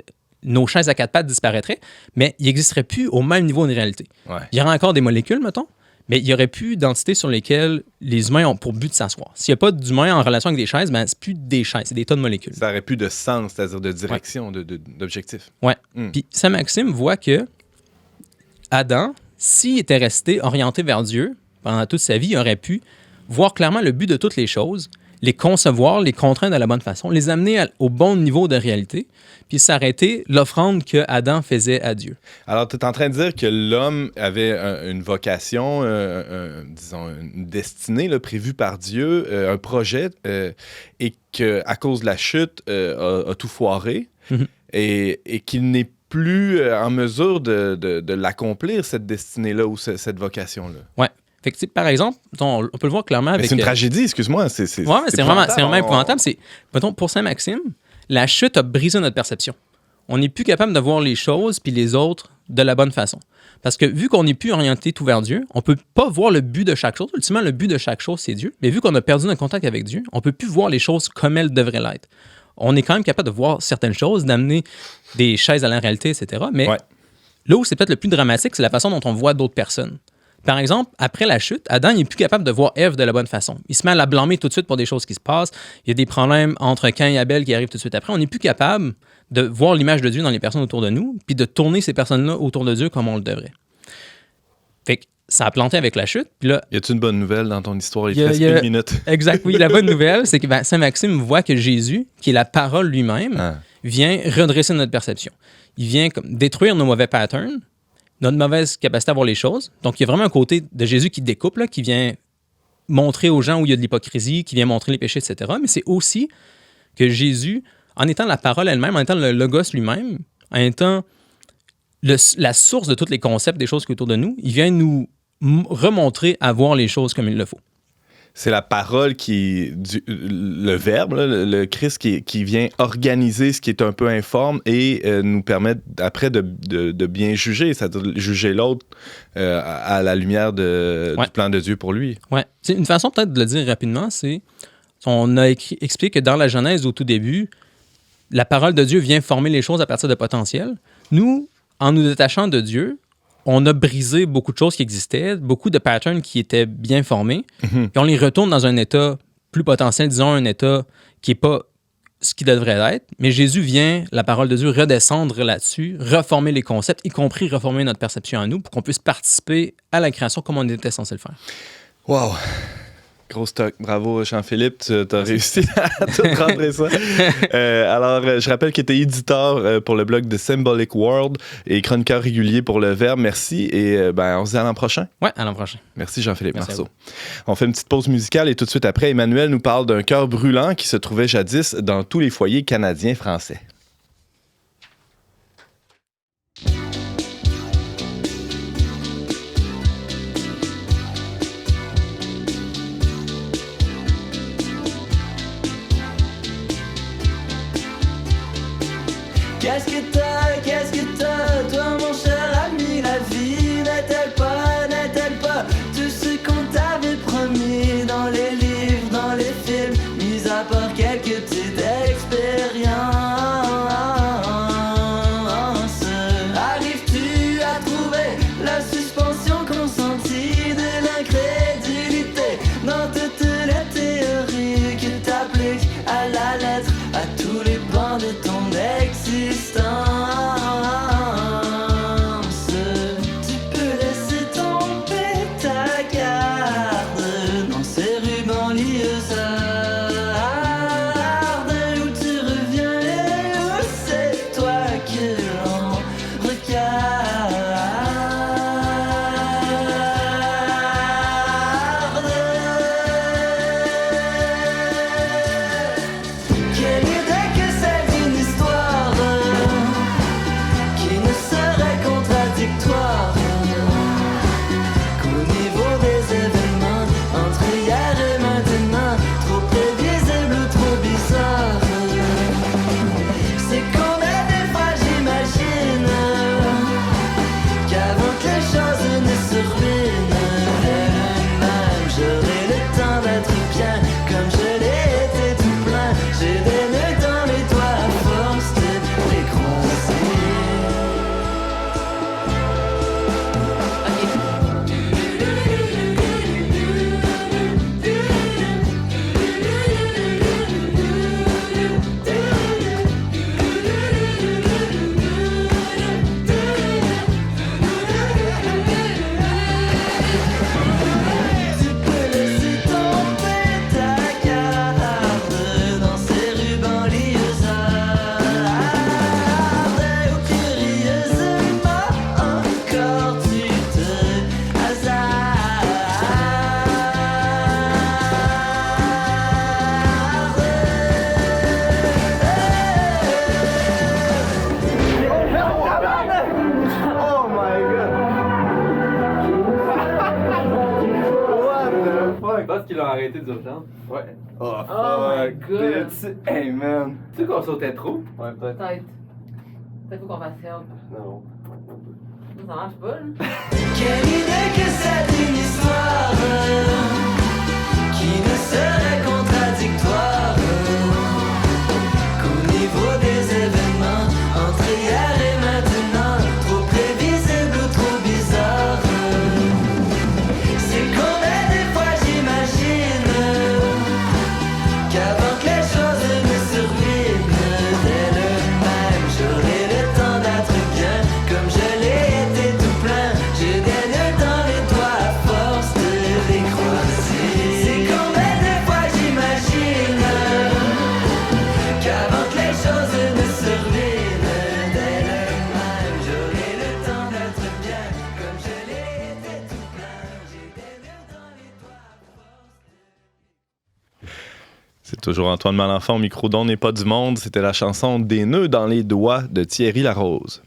nos chaises à quatre pattes disparaîtraient, mais ils n'existeraient plus au même niveau de réalité. Ouais. Il y aurait encore des molécules, mettons, mais il n'y aurait plus d'entités sur lesquelles les humains ont pour but de s'asseoir. S'il n'y a pas d'humains en relation avec des chaises, ben, c'est plus des chaises, c'est des tas de molécules. Ça aurait plus de sens, c'est-à-dire de direction, d'objectif. Ouais. Puis Saint-Maxime voit que Adam, s'il était resté orienté vers Dieu pendant toute sa vie, il aurait pu voir clairement le but de toutes les choses, les concevoir, les contraindre de la bonne façon, les amener au bon niveau de réalité, puis s'arrêter l'offrande que Adam faisait à Dieu. Alors, tu es en train de dire que l'homme avait une vocation, disons, une destinée là, prévue par Dieu, un projet, et qu'à cause de la chute, a tout foiré, et qu'il n'est plus en mesure de l'accomplir, cette destinée-là ou cette vocation-là. Ouais. Fait que, par exemple, on peut le voir clairement avec... C'est une tragédie, excuse-moi. C'est vraiment épouvantable. Mettons, pour Saint-Maxime, la chute a brisé notre perception. On n'est plus capable de voir les choses puis les autres de la bonne façon. Parce que vu qu'on n'est plus orienté tout vers Dieu, on ne peut pas voir le but de chaque chose. Ultimement, le but de chaque chose, c'est Dieu. Mais vu qu'on a perdu notre contact avec Dieu, on ne peut plus voir les choses comme elles devraient l'être. On est quand même capable de voir certaines choses, d'amener des chaises à la réalité, etc. Mais là où c'est peut-être le plus dramatique, c'est la façon dont on voit d'autres personnes. Par exemple, après la chute, Adam n'est plus capable de voir Ève de la bonne façon. Il se met à la blâmer tout de suite pour des choses qui se passent. Il y a des problèmes entre Caïn et Abel qui arrivent tout de suite après. On n'est plus capable de voir l'image de Dieu dans les personnes autour de nous, puis de tourner ces personnes-là autour de Dieu comme on le devrait. Fait que ça a planté avec la chute. Puis là, y a-t-il une bonne nouvelle dans ton histoire? Il te reste une minute. Exact, oui. La bonne nouvelle, c'est que Saint-Maxime voit que Jésus, qui est la parole lui-même, vient redresser notre perception. Il vient détruire nos mauvais patterns, notre mauvaise capacité à voir les choses. Donc, il y a vraiment un côté de Jésus qui découpe, là, qui vient montrer aux gens où il y a de l'hypocrisie, qui vient montrer les péchés, etc. Mais c'est aussi que Jésus, en étant la parole elle-même, en étant le logos lui-même, en étant la source de tous les concepts des choses qui sont autour de nous, il vient nous remontrer à voir les choses comme il le faut. C'est la parole le verbe, là, le Christ qui vient organiser ce qui est un peu informe et nous permettre après de bien juger, c'est-à-dire juger l'autre à la lumière du plan de Dieu pour lui. Ouais. C'est une façon peut-être de le dire rapidement, c'est on a expliqué que dans la Genèse, au tout début, la parole de Dieu vient former les choses à partir de potentiel. Nous, en nous détachant de Dieu, on a brisé beaucoup de choses qui existaient, beaucoup de patterns qui étaient bien formés, puis on les retourne dans un état plus potentiel, disons un état qui n'est pas ce qui devrait être. Mais Jésus vient, la parole de Dieu, redescendre là-dessus, reformer les concepts, y compris reformer notre perception à nous pour qu'on puisse participer à la création comme on était censé le faire. Wow! Gros stock. Bravo, Jean-Philippe. Tu as réussi à tout rentrer ça. Alors, je rappelle que tu es éditeur pour le blog de Symbolic World et chroniqueur régulier pour Le Verbe. Merci et on se dit à l'an prochain. Ouais, à l'an prochain. Merci, Jean-Philippe Marceau. On fait une petite pause musicale et tout de suite après, Emmanuel nous parle d'un cœur brûlant qui se trouvait jadis dans tous les foyers canadiens français. Qu'est-ce que t'as, toi mon cher ami, la vie n'est-elle pas tout ce l'ont arrêté d'urgence? Ouais. Oh my god! Hey man! Tu sais qu'on sautait trop? Ouais, peut-être. Peut-être faut qu'on fasse help. Non. Ça marche pas, là. Quelle idée que c'est une histoire qui ne serait contradictoire qu'au niveau des événements entre hier et maintenant, trop prévisible ou trop bizarre. C'est combien des fois j'imagine qu'avant que les choses ne survivent, dès le même j'aurai le temps d'être bien comme je l'ai été tout plein. J'ai des nœuds dans les doigts à force de les croiser. C'est combien des fois j'imagine qu'avant que les choses ne survivent, dès le même j'aurai le temps d'être bien comme je l'ai été tout plein. J'ai des nœuds dans les doigts à force. C'est toujours Antoine Malenfant au micro d'On n'est pas du monde. C'était la chanson Des nœuds dans les doigts de Thierry Larose.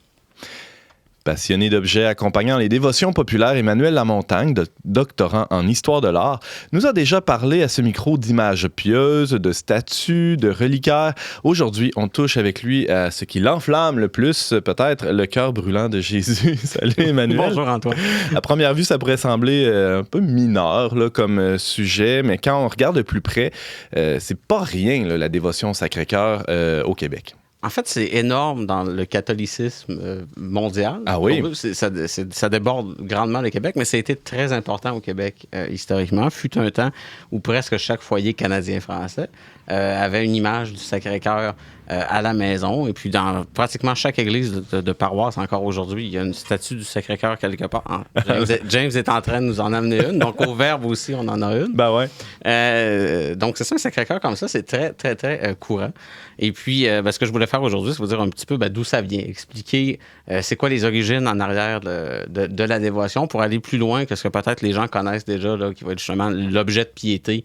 Passionné d'objets accompagnant les dévotions populaires, Emmanuel Lamontagne, doctorant en histoire de l'art, nous a déjà parlé à ce micro d'images pieuses, de statues, de reliquaires. Aujourd'hui, on touche avec lui à ce qui l'enflamme le plus, peut-être le cœur brûlant de Jésus. Salut Emmanuel. Bonjour Antoine. À première vue, ça pourrait sembler un peu mineur là, comme sujet, mais quand on regarde de plus près, c'est pas rien là, la dévotion au Sacré-Cœur au Québec. En fait, c'est énorme dans le catholicisme mondial. Ah oui? Ça déborde grandement le Québec, mais ça a été très important au Québec historiquement. Fut un temps où presque chaque foyer canadien-français avait une image du Sacré-Cœur à la maison. Et puis, dans pratiquement chaque église de paroisse, encore aujourd'hui, il y a une statue du Sacré-Cœur quelque part. James est en train de nous en amener une. Donc, au Verbe aussi, on en a une. Ben ouais. Donc, c'est ça, un Sacré-Cœur comme ça, c'est très, très, très courant. Et puis, ce que je voulais faire aujourd'hui, c'est vous dire un petit peu d'où ça vient, expliquer c'est quoi les origines en arrière de la dévotion pour aller plus loin que ce que peut-être les gens connaissent déjà, là, qui va être justement l'objet de piété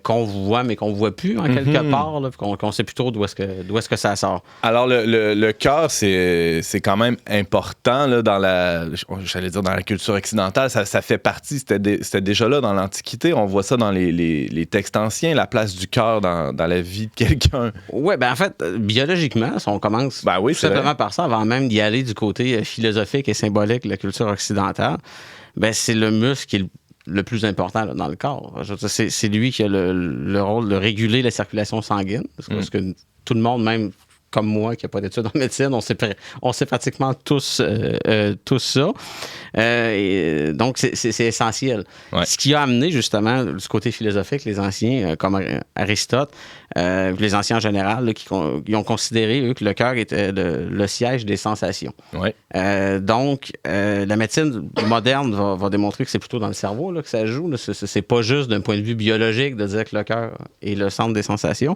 qu'on voit, mais qu'on ne voit plus en quelque part, là, qu'on ne sait plus trop d'où est-ce que ça sort. Alors, le cœur, c'est quand même important là, dans la culture occidentale. Ça fait partie, c'était déjà là dans l'Antiquité. On voit ça dans les textes anciens, la place du cœur dans la vie de quelqu'un. Oui, en fait, biologiquement, si on commence tout simplement par ça, avant même d'y aller du côté philosophique et symbolique de la culture occidentale, c'est le muscle qui est le plus important là, dans le corps. C'est lui qui a le rôle de réguler la circulation sanguine. Parce que tout le monde, même comme moi, qui n'a pas d'études en médecine, on sait pratiquement tous ça. Et donc, c'est essentiel. Ouais. Ce qui a amené, justement, du côté philosophique, les anciens, comme Aristote, les anciens en général, là, qui ont considéré, eux, que le cœur était le siège des sensations. Ouais. Donc, la médecine moderne va démontrer que c'est plutôt dans le cerveau là, que ça joue. Là. C'est pas juste d'un point de vue biologique de dire que le cœur est le centre des sensations,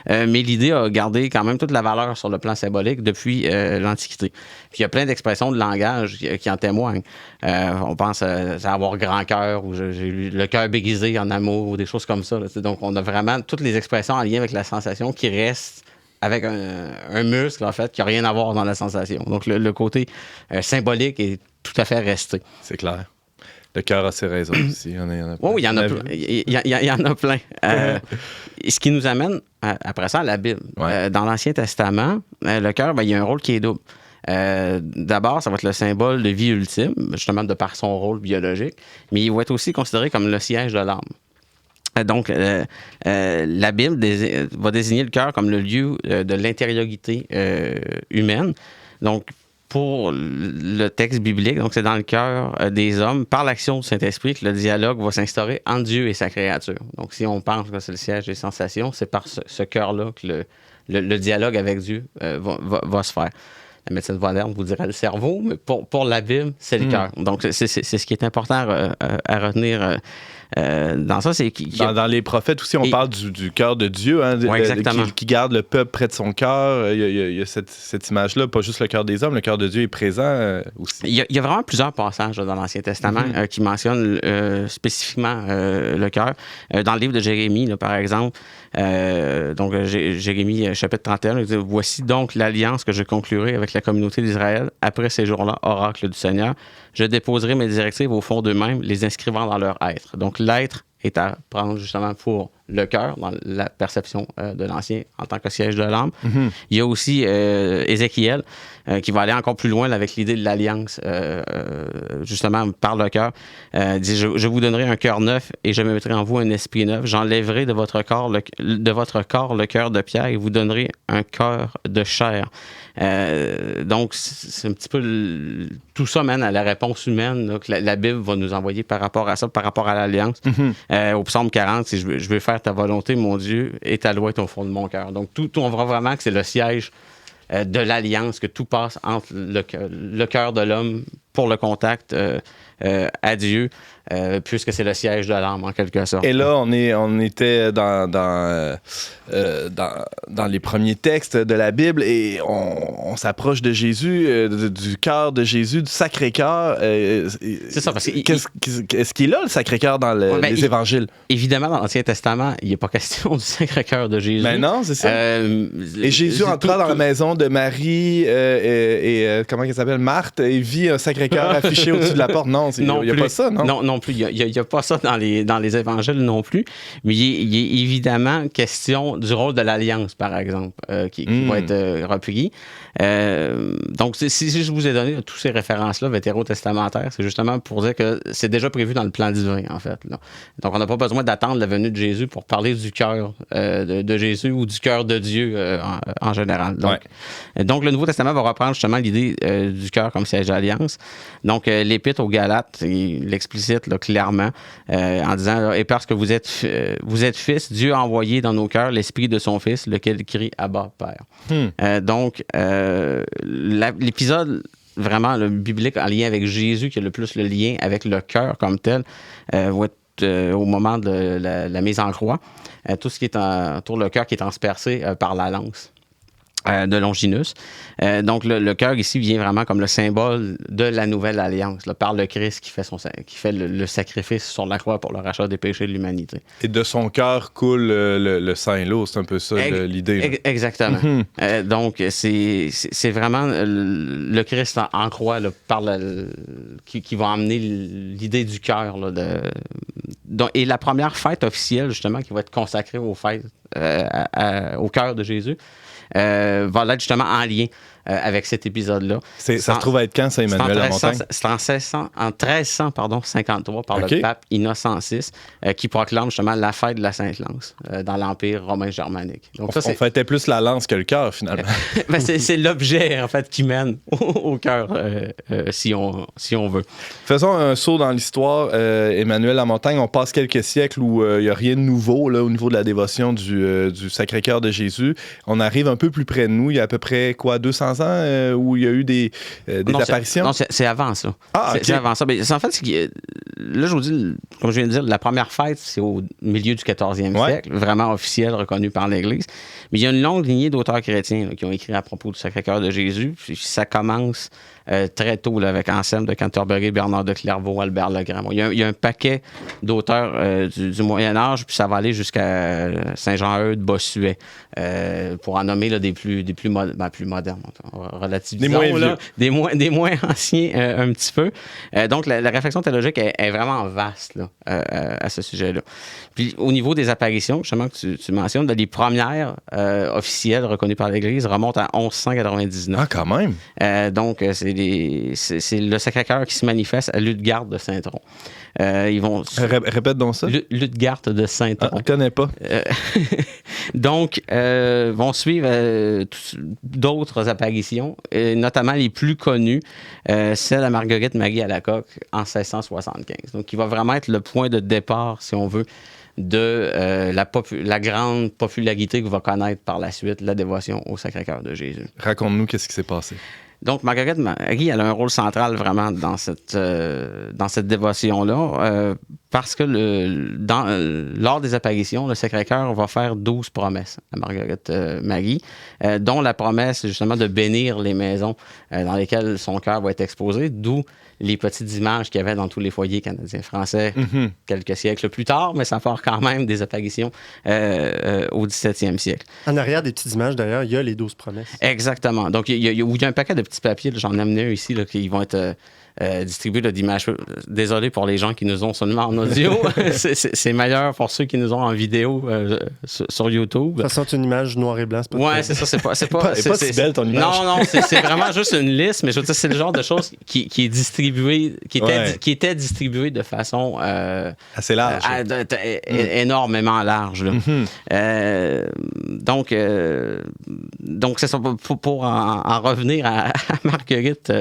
mais l'idée a gardé quand même toute la valeur sur le plan symbolique depuis l'Antiquité. Puis il y a plein d'expressions de langage qui en témoignent. On pense à avoir grand cœur, ou j'ai lu le cœur béguisé en amour, ou des choses comme ça. Là. Donc, on a vraiment toutes les expressions en lien avec la sensation qui restent avec un muscle, en fait, qui n'a rien à voir dans la sensation. Donc, le côté symbolique est tout à fait resté. C'est clair. Le cœur a ses raisons aussi. Il y en a plein. Oui, il y en a plein. Il y en a plein. Ce qui nous amène, après ça, à la Bible. Ouais. Dans l'Ancien Testament, le cœur, il y a un rôle qui est double. D'abord, ça va être le symbole de vie ultime, justement de par son rôle biologique, mais il va être aussi considéré comme le siège de l'âme. Donc, la Bible va désigner le cœur comme le lieu de l'intériorité humaine. Donc, pour le texte biblique, donc c'est dans le cœur des hommes, par l'action du Saint-Esprit, que le dialogue va s'instaurer entre Dieu et sa créature. Donc, si on pense que c'est le siège des sensations, c'est par ce cœur-là que le dialogue avec Dieu va se faire. La médecine moderne vous dirait le cerveau, mais pour la Bible, c'est le cœur. Donc, c'est ce qui est important à retenir dans ça. Dans les prophètes aussi, on parle du cœur de Dieu, hein, qui garde le peuple près de son cœur. Il y a cette image-là, pas juste le cœur des hommes, le cœur de Dieu est présent aussi. Il y a vraiment plusieurs passages là, dans l'Ancien Testament qui mentionnent spécifiquement le cœur. Dans le livre de Jérémie, là, par exemple, donc Jérémie, chapitre 31, il dit « Voici donc l'alliance que je conclurai avec la communauté d'Israël après ces jours-là, oracle du Seigneur. Je déposerai mes directives au fond d'eux-mêmes, les inscrivant dans leur être. » Donc, l'être est à prendre justement pour le cœur, dans la perception de l'Ancien en tant que siège de l'âme. Il y a aussi Ézéchiel qui va aller encore plus loin là, avec l'idée de l'alliance, justement par le cœur. Dit, je vous donnerai un cœur neuf et je mettrai en vous un esprit neuf. J'enlèverai de votre corps le cœur de pierre et vous donnerai un cœur de chair. Donc, c'est un petit peu tout ça mène à la réponse humaine là, que la Bible va nous envoyer par rapport à ça, par rapport à l'alliance. Au psaume 40, c'est je veux faire ta volonté, mon Dieu, et ta loi est au fond de mon cœur. Donc, tout on voit vraiment que c'est le siège de l'alliance, que tout passe entre le cœur de l'homme pour le contact à Dieu, puisque c'est le siège de l'âme, en quelque sorte. Et là, on était dans les premiers textes de la Bible et on s'approche de Jésus, du cœur de Jésus, du Sacré-Cœur. C'est ça, parce que... Est-ce qu'il a le Sacré-Cœur dans les évangiles? Évidemment, dans l'Ancien Testament, il n'est pas question du Sacré-Cœur de Jésus. Ben non, c'est ça. Et Jésus entra dans la maison de Marie et comment elle s'appelle? Marthe, et vit un Sacré-Cœur affiché au-dessus de la porte. Non, il n'y a pas ça, non? Non plus. Il n'y a pas ça dans les évangiles non plus. Mais il est évidemment question du rôle de l'alliance, par exemple, qui va être repris. Donc, si je vous ai donné toutes ces références-là vétérotestamentaires, c'est justement pour dire que c'est déjà prévu dans le plan divin, en fait. Là. Donc, on n'a pas besoin d'attendre la venue de Jésus pour parler du cœur de Jésus ou du cœur de Dieu en général. Donc, le Nouveau Testament va reprendre justement l'idée du cœur comme siège d'alliance. Donc, l'Épître aux Galates, il l'explicite là, clairement en disant là, « Et parce que vous êtes fils, Dieu a envoyé dans nos cœurs l'Esprit de son Fils, lequel crie « Abba, Père ». Donc, l'épisode vraiment le biblique en lien avec Jésus, qui a le plus le lien avec le cœur comme tel, va être au moment de la mise en croix. Tout ce qui est autour le cœur qui est transpercé par la lance de Longinus. Donc, le cœur ici vient vraiment comme le symbole de la nouvelle alliance, là, par le Christ qui fait le sacrifice sur la croix pour le rachat des péchés de l'humanité. Et de son cœur coule le sang et l'eau, c'est un peu ça l'idée. Exactement. Donc, c'est vraiment le Christ en croix là, qui va emmener l'idée du cœur. Et la première fête officielle, justement, qui va être consacrée aux fêtes, au cœur de Jésus, va l'être justement en lien avec cet épisode-là. Ça se trouve à être quand, ça, Emmanuel Lamontagne? C'est en 1353 par le pape Innocent VI qui proclame justement la fête de la Sainte-Lance dans l'Empire romain germanique. Donc, on fêtait plus la lance que le cœur, finalement. C'est l'objet, en fait, qui mène au cœur, si on veut. Faisons un saut dans l'histoire, Emmanuel Lamontagne. On passe quelques siècles où il n'y a rien de nouveau là, au niveau de la dévotion du Sacré-Cœur de Jésus. On arrive un peu plus près de nous. Il y a à peu près, 200 ans où il y a eu des apparitions? Non, c'est avant ça. C'est avant ça. Mais en fait, là, je vous dis, comme je viens de dire, la première fête, c'est au milieu du 14e siècle, vraiment officielle, reconnue par l'Église. Mais il y a une longue lignée d'auteurs chrétiens là, qui ont écrit à propos du Sacré-Cœur de Jésus. Puis ça commence très tôt là, avec Anselme de Cantorbéry, Bernard de Clairvaux, Albert le Grand. Bon, il y a un paquet d'auteurs du Moyen-Âge, puis ça va aller jusqu'à Saint-Jean-Eudes, Bossuet, pour en nommer là, des plus modernes, relativisons, des moins anciens un petit peu. Donc, la réflexion théologique est vraiment vaste là, à ce sujet-là. Puis, au niveau des apparitions, justement, que tu mentionnes, les premières officielles reconnues par l'Église remontent à 1199. Ah, quand même! Donc, c'est le Sacré-Cœur qui se manifeste à Ludegarde de Saint-Tron. Répète donc ça. Ludegarde de Saint-Tron. Je ne connais pas. Donc, vont suivre d'autres apparitions, notamment les plus connues, celle à Marguerite Marie Alacoque en 1675. Donc, qui va vraiment être le point de départ, si on veut, de la grande popularité que va connaître par la suite la dévotion au Sacré-Cœur de Jésus. Raconte-nous qu'est-ce qui s'est passé. Donc, Marguerite Marie, elle a un rôle central vraiment dans cette dévotion-là, parce que lors des apparitions, le Sacré-Cœur va faire 12 promesses à Marguerite Marie, dont la promesse justement de bénir les maisons dans lesquelles son cœur va être exposé, d'où les petites images qu'il y avait dans tous les foyers canadiens-français quelques siècles plus tard, mais ça part quand même des apparitions au 17e siècle. En arrière des petites images, d'ailleurs, il y a les 12 promesses. Exactement. Donc, il y a un paquet de petits papiers, là, j'en ai amené un ici, là, qui vont être distribué là, d'images. Désolé pour les gens qui nous ont seulement en audio. C'est meilleur pour ceux qui nous ont en vidéo sur YouTube. De toute façon, c'est une image noir et blanc. Ouais, c'est ça. C'est pas si belle ton image. Non, c'est vraiment juste une liste, mais je veux dire, c'est le genre de choses qui est distribué, qui était distribué de façon assez large. Énormément large. Là. Donc, c'est ça. Pour en revenir à Marguerite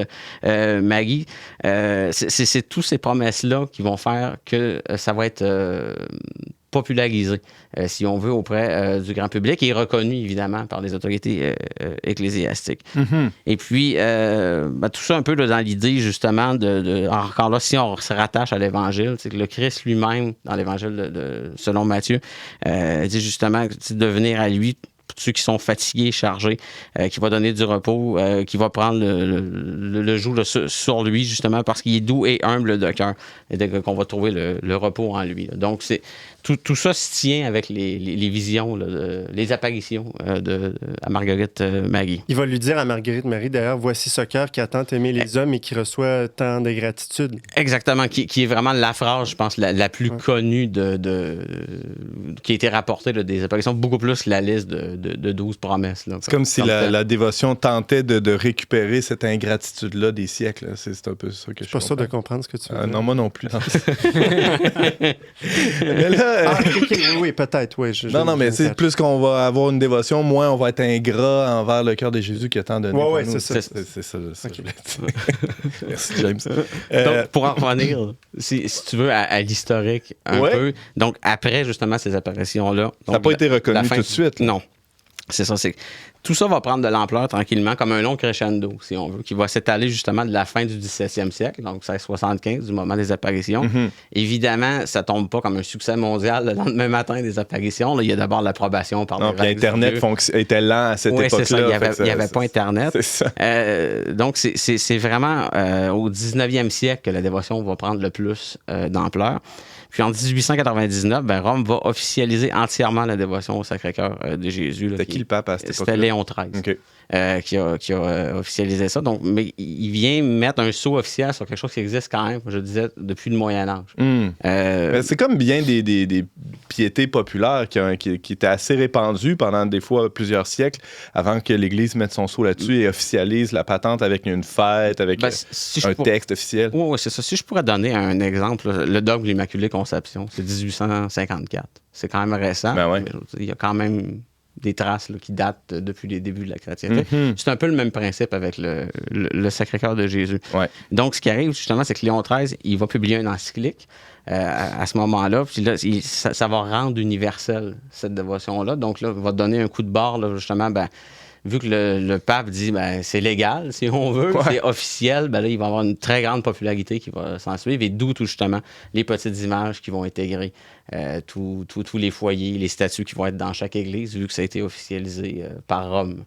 Marie, c'est toutes ces promesses-là qui vont faire que ça va être popularisé, si on veut, auprès du grand public et reconnu, évidemment, par les autorités ecclésiastiques. Et puis, tout ça un peu là, dans l'idée, justement, encore là, si on se rattache à l'Évangile, c'est que le Christ lui-même, dans l'Évangile selon Matthieu, dit justement de venir à lui, ceux qui sont fatigués, chargés, qui va donner du repos, qui va prendre le joug sur lui, justement, parce qu'il est doux et humble de cœur, et qu'on va trouver le repos en lui. Donc, tout ça se tient avec les visions, les apparitions à Marguerite Marie. Il va lui dire à Marguerite Marie, d'ailleurs, voici ce cœur qui a tant aimé les hommes et qui reçoit tant de gratitude. Exactement, qui est vraiment la phrase, je pense, la plus connue qui a été rapportée des apparitions, beaucoup plus la liste de 12 promesses. Là, c'est comme si la dévotion tentait de récupérer cette ingratitude-là des siècles. Là. C'est un peu ça que je suis pas sûr de comprendre ce que tu veux dire. Non, moi non plus. Mais là, oui, peut-être, oui. Non, mais c'est plus qu'on va avoir une dévotion, moins on va être ingrat envers le cœur de Jésus qui a tant donné pour nous. C'est ça. Okay. Merci, James. Donc, pour en revenir, si tu veux, à l'historique un peu, donc après, justement, ces apparitions-là... Ça n'a pas été reconnu tout de suite. Non. C'est ça, tout ça va prendre de l'ampleur tranquillement, comme un long crescendo, si on veut, qui va s'étaler justement de la fin du 17e siècle, donc 1675, du moment des apparitions. Évidemment, ça tombe pas comme un succès mondial le lendemain matin des apparitions. Là, il y a d'abord l'approbation par non, puis Internet était lent à cette époque-là. C'est ça, il n'y avait pas Internet. C'est ça. Donc, c'est vraiment au 19e siècle que la dévotion va prendre le plus d'ampleur. Puis en 1899, Rome va officialiser entièrement la dévotion au Sacré-Cœur de Jésus. C'était qui le pape à cette époque-là? C'était Léon XIII qui a officialisé ça. Donc, mais il vient mettre un sceau officiel sur quelque chose qui existe quand même, je disais, depuis le Moyen-Âge. C'est comme bien des piétés populaires qui étaient assez répandues pendant des fois plusieurs siècles avant que l'Église mette son sceau là-dessus et officialise la patente avec une fête, avec un texte officiel. Oui, c'est ça. Si je pourrais donner un exemple, le dogme de l'Immaculée Conception, c'est 1854. C'est quand même récent. Il y a quand même des traces là, qui datent depuis les débuts de la chrétienté. C'est un peu le même principe avec le Sacré-Cœur de Jésus. Donc, ce qui arrive, justement, c'est que Léon XIII, il va publier une encyclique à ce moment-là. Puis là, ça va rendre universelle cette dévotion-là. Donc, là, il va donner un coup de barre, là, justement, vu que le pape dit c'est légal, si on veut, c'est officiel, là, il va avoir une très grande popularité qui va s'en suivre, et d'où tout justement les petites images qui vont intégrer tous les foyers, les statues qui vont être dans chaque église, vu que ça a été officialisé par Rome.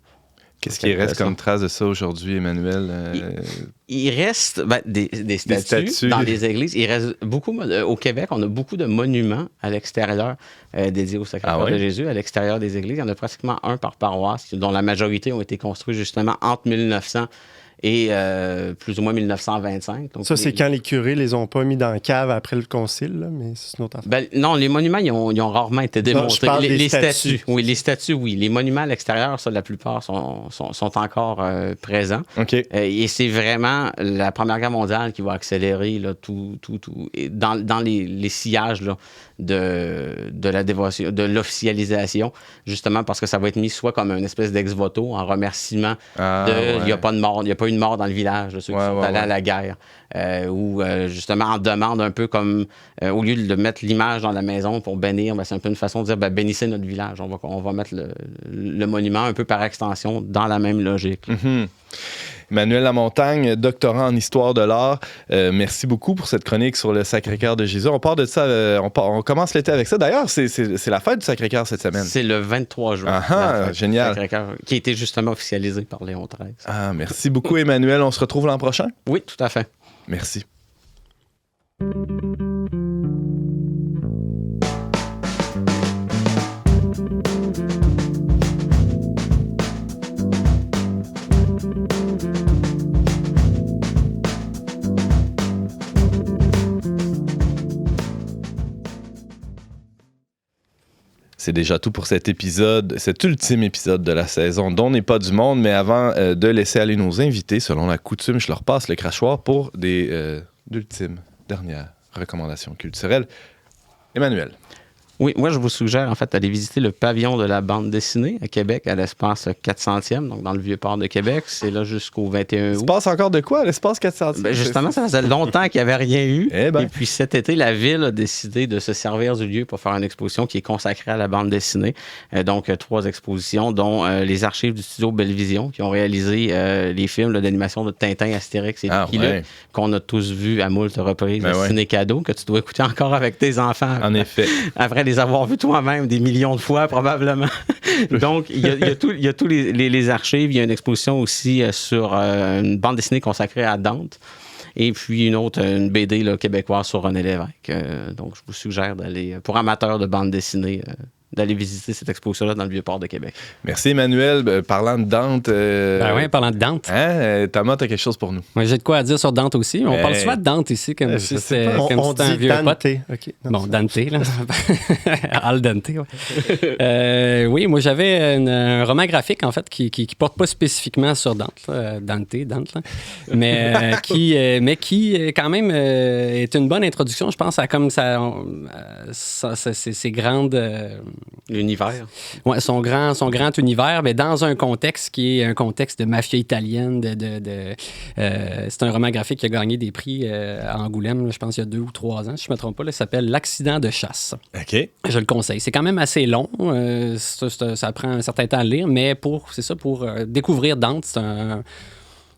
Qu'est-ce qui reste comme trace de ça aujourd'hui, Emmanuel? Il reste des statues dans les églises. Il reste beaucoup, au Québec, on a beaucoup de monuments à l'extérieur dédiés au Sacré-Cœur de Jésus. À l'extérieur des églises, il y en a pratiquement un par paroisse, dont la majorité ont été construits justement entre 1900 et plus ou moins 1925. Donc, ça, c'est quand les curés les ont pas mis dans la cave après le concile, là, mais c'est une autre affaire. Non, les monuments, ils ont rarement été démontés. Non, je parle des statues. Oui, les statues, oui. Les monuments à l'extérieur, ça, la plupart sont encore présents. Et c'est vraiment la Première Guerre mondiale qui va accélérer là, tout. Et dans les sillages là, de la dévotion, de l'officialisation, justement parce que ça va être mis soit comme une espèce d'ex-voto en remerciement il n'y a pas de mort, il n'y a pas eu de mort dans le village de ceux qui sont allés à la guerre, ou justement en demande un peu comme au lieu de mettre l'image dans la maison pour bénir, c'est un peu une façon de dire bénissez notre village, on va mettre le monument un peu par extension dans la même logique. Emmanuel Lamontagne, doctorant en histoire de l'art, merci beaucoup pour cette chronique sur le Sacré-Cœur de Jésus. On part de ça, on commence l'été avec ça. D'ailleurs, c'est la fête du Sacré-Cœur cette semaine. C'est le 23 juin. Génial. Sacré-Cœur, qui a été justement officialisé par Léon XIII. Merci beaucoup, Emmanuel. On se retrouve l'an prochain? Oui, tout à fait. Merci. C'est déjà tout pour cet épisode, cet ultime épisode de la saison dont n'est pas du monde. Mais avant de laisser aller nos invités, selon la coutume, je leur passe le crachoir pour des d'ultimes, dernières recommandations culturelles. Emmanuel. Oui, moi, je vous suggère, en fait, d'aller visiter le pavillon de la bande dessinée à Québec, à l'espace 400e, donc dans le Vieux-Port de Québec. C'est là jusqu'au 21 Il se août. passe encore de quoi à l'espace 400? Ben, justement, ça faisait longtemps qu'il n'y avait rien eu. Eh ben. Et puis cet été, la ville a décidé de se servir du lieu pour faire une exposition qui est consacrée à la bande dessinée. Donc, 3 expositions, dont les archives du studio Bellevision, qui ont réalisé les films là, d'animation de Tintin, Astérix et Lucky Luke, qu'on a tous vus à moult reprises, ciné-cadeau, que tu dois écouter encore avec tes enfants. En effet. Après les avoir vus toi-même des millions de fois, probablement. Donc, il y a tous les archives. Il y a une exposition aussi sur une bande dessinée consacrée à Dante. Et puis une BD là, québécoise sur René Lévesque. Donc, je vous suggère d'aller, pour amateurs de bande dessinée, d'aller visiter cette exposition-là dans le Vieux-Port de Québec. Merci Emmanuel. Parlant de Dante... Ben oui, parlant de Dante. Thomas, t'as quelque chose pour nous? Moi, j'ai de quoi à dire sur Dante aussi. On parle souvent de Dante ici, comme si c'était un vieux Dante. pote. Okay. Bon, Dante, là. Al Dante, ouais. Oui, moi, j'avais un roman graphique, en fait, qui porte pas spécifiquement sur Dante. Dante, là. Mais qui, quand même, est une bonne introduction, je pense, à comme ces grandes... L'univers. Oui, son grand univers, mais dans un contexte qui est un contexte de mafia italienne. C'est un roman graphique qui a gagné des prix à Angoulême, là, je pense, il y a 2 ou 3 ans, si je ne me trompe pas. Là, ça s'appelle L'accident de chasse. OK. Je le conseille. C'est quand même assez long. Ça prend un certain temps à lire, mais pour découvrir Dante,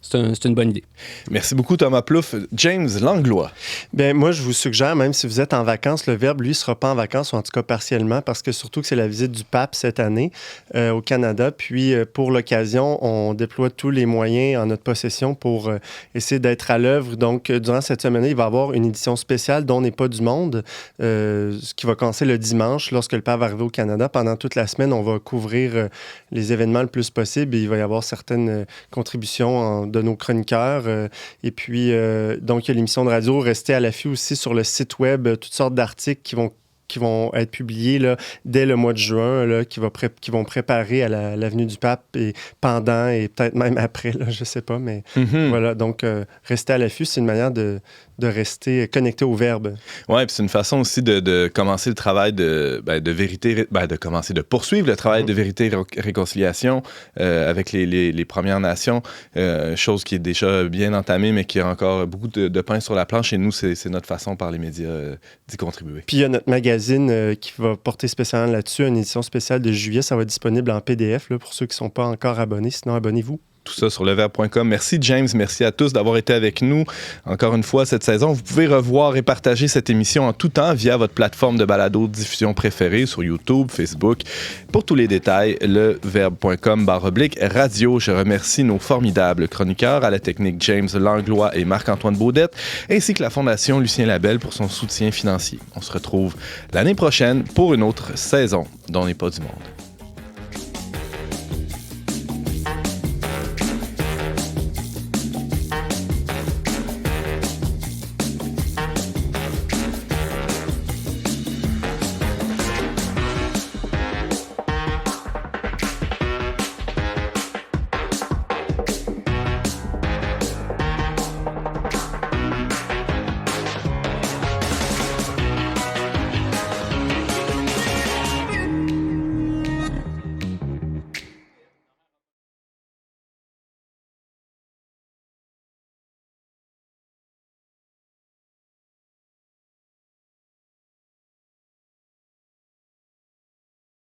c'est une bonne idée. Merci beaucoup, Thomas Plouffe. James Langlois. Bien, moi, je vous suggère, même si vous êtes en vacances, le Verbe, lui, ne sera pas en vacances, ou en tout cas partiellement, parce que surtout que c'est la visite du pape cette année au Canada. Puis, pour l'occasion, on déploie tous les moyens en notre possession pour essayer d'être à l'œuvre. Donc, durant cette semaine, il va y avoir une édition spéciale dont n'est pas du monde, ce qui va commencer le dimanche, lorsque le pape va arriver au Canada. Pendant toute la semaine, on va couvrir les événements le plus possible. Et il va y avoir certaines contributions de nos chroniqueurs. Et puis, donc, il y a l'émission de radio. Restez à l'affût aussi sur le site web, toutes sortes d'articles qui vont être publiés là, dès le mois de juin, là, qui vont préparer à la venue du pape et pendant et peut-être même après, là, je ne sais pas. Mais voilà, donc, restez à l'affût. C'est une manière de rester connecté au Verbe. Oui, puis c'est une façon aussi de commencer le travail de vérité, de poursuivre le travail de vérité et réconciliation avec les Premières Nations, chose qui est déjà bien entamée, mais qui a encore beaucoup de pain sur la planche. Et nous, c'est notre façon par les médias d'y contribuer. Puis il y a notre magazine qui va porter spécialement là-dessus, une édition spéciale de juillet. Ça va être disponible en PDF là, pour ceux qui ne sont pas encore abonnés. Sinon, abonnez-vous. Tout ça sur leverbe.com. Merci James, merci à tous d'avoir été avec nous. Encore une fois, cette saison, vous pouvez revoir et partager cette émission en tout temps via votre plateforme de balado-diffusion préférée sur YouTube, Facebook. Pour tous les détails, leverbe.com/radio. Je remercie nos formidables chroniqueurs, à la technique James Langlois et Marc-Antoine Baudette, ainsi que la Fondation Lucien Labelle pour son soutien financier. On se retrouve l'année prochaine pour une autre saison dont n'est pas du monde.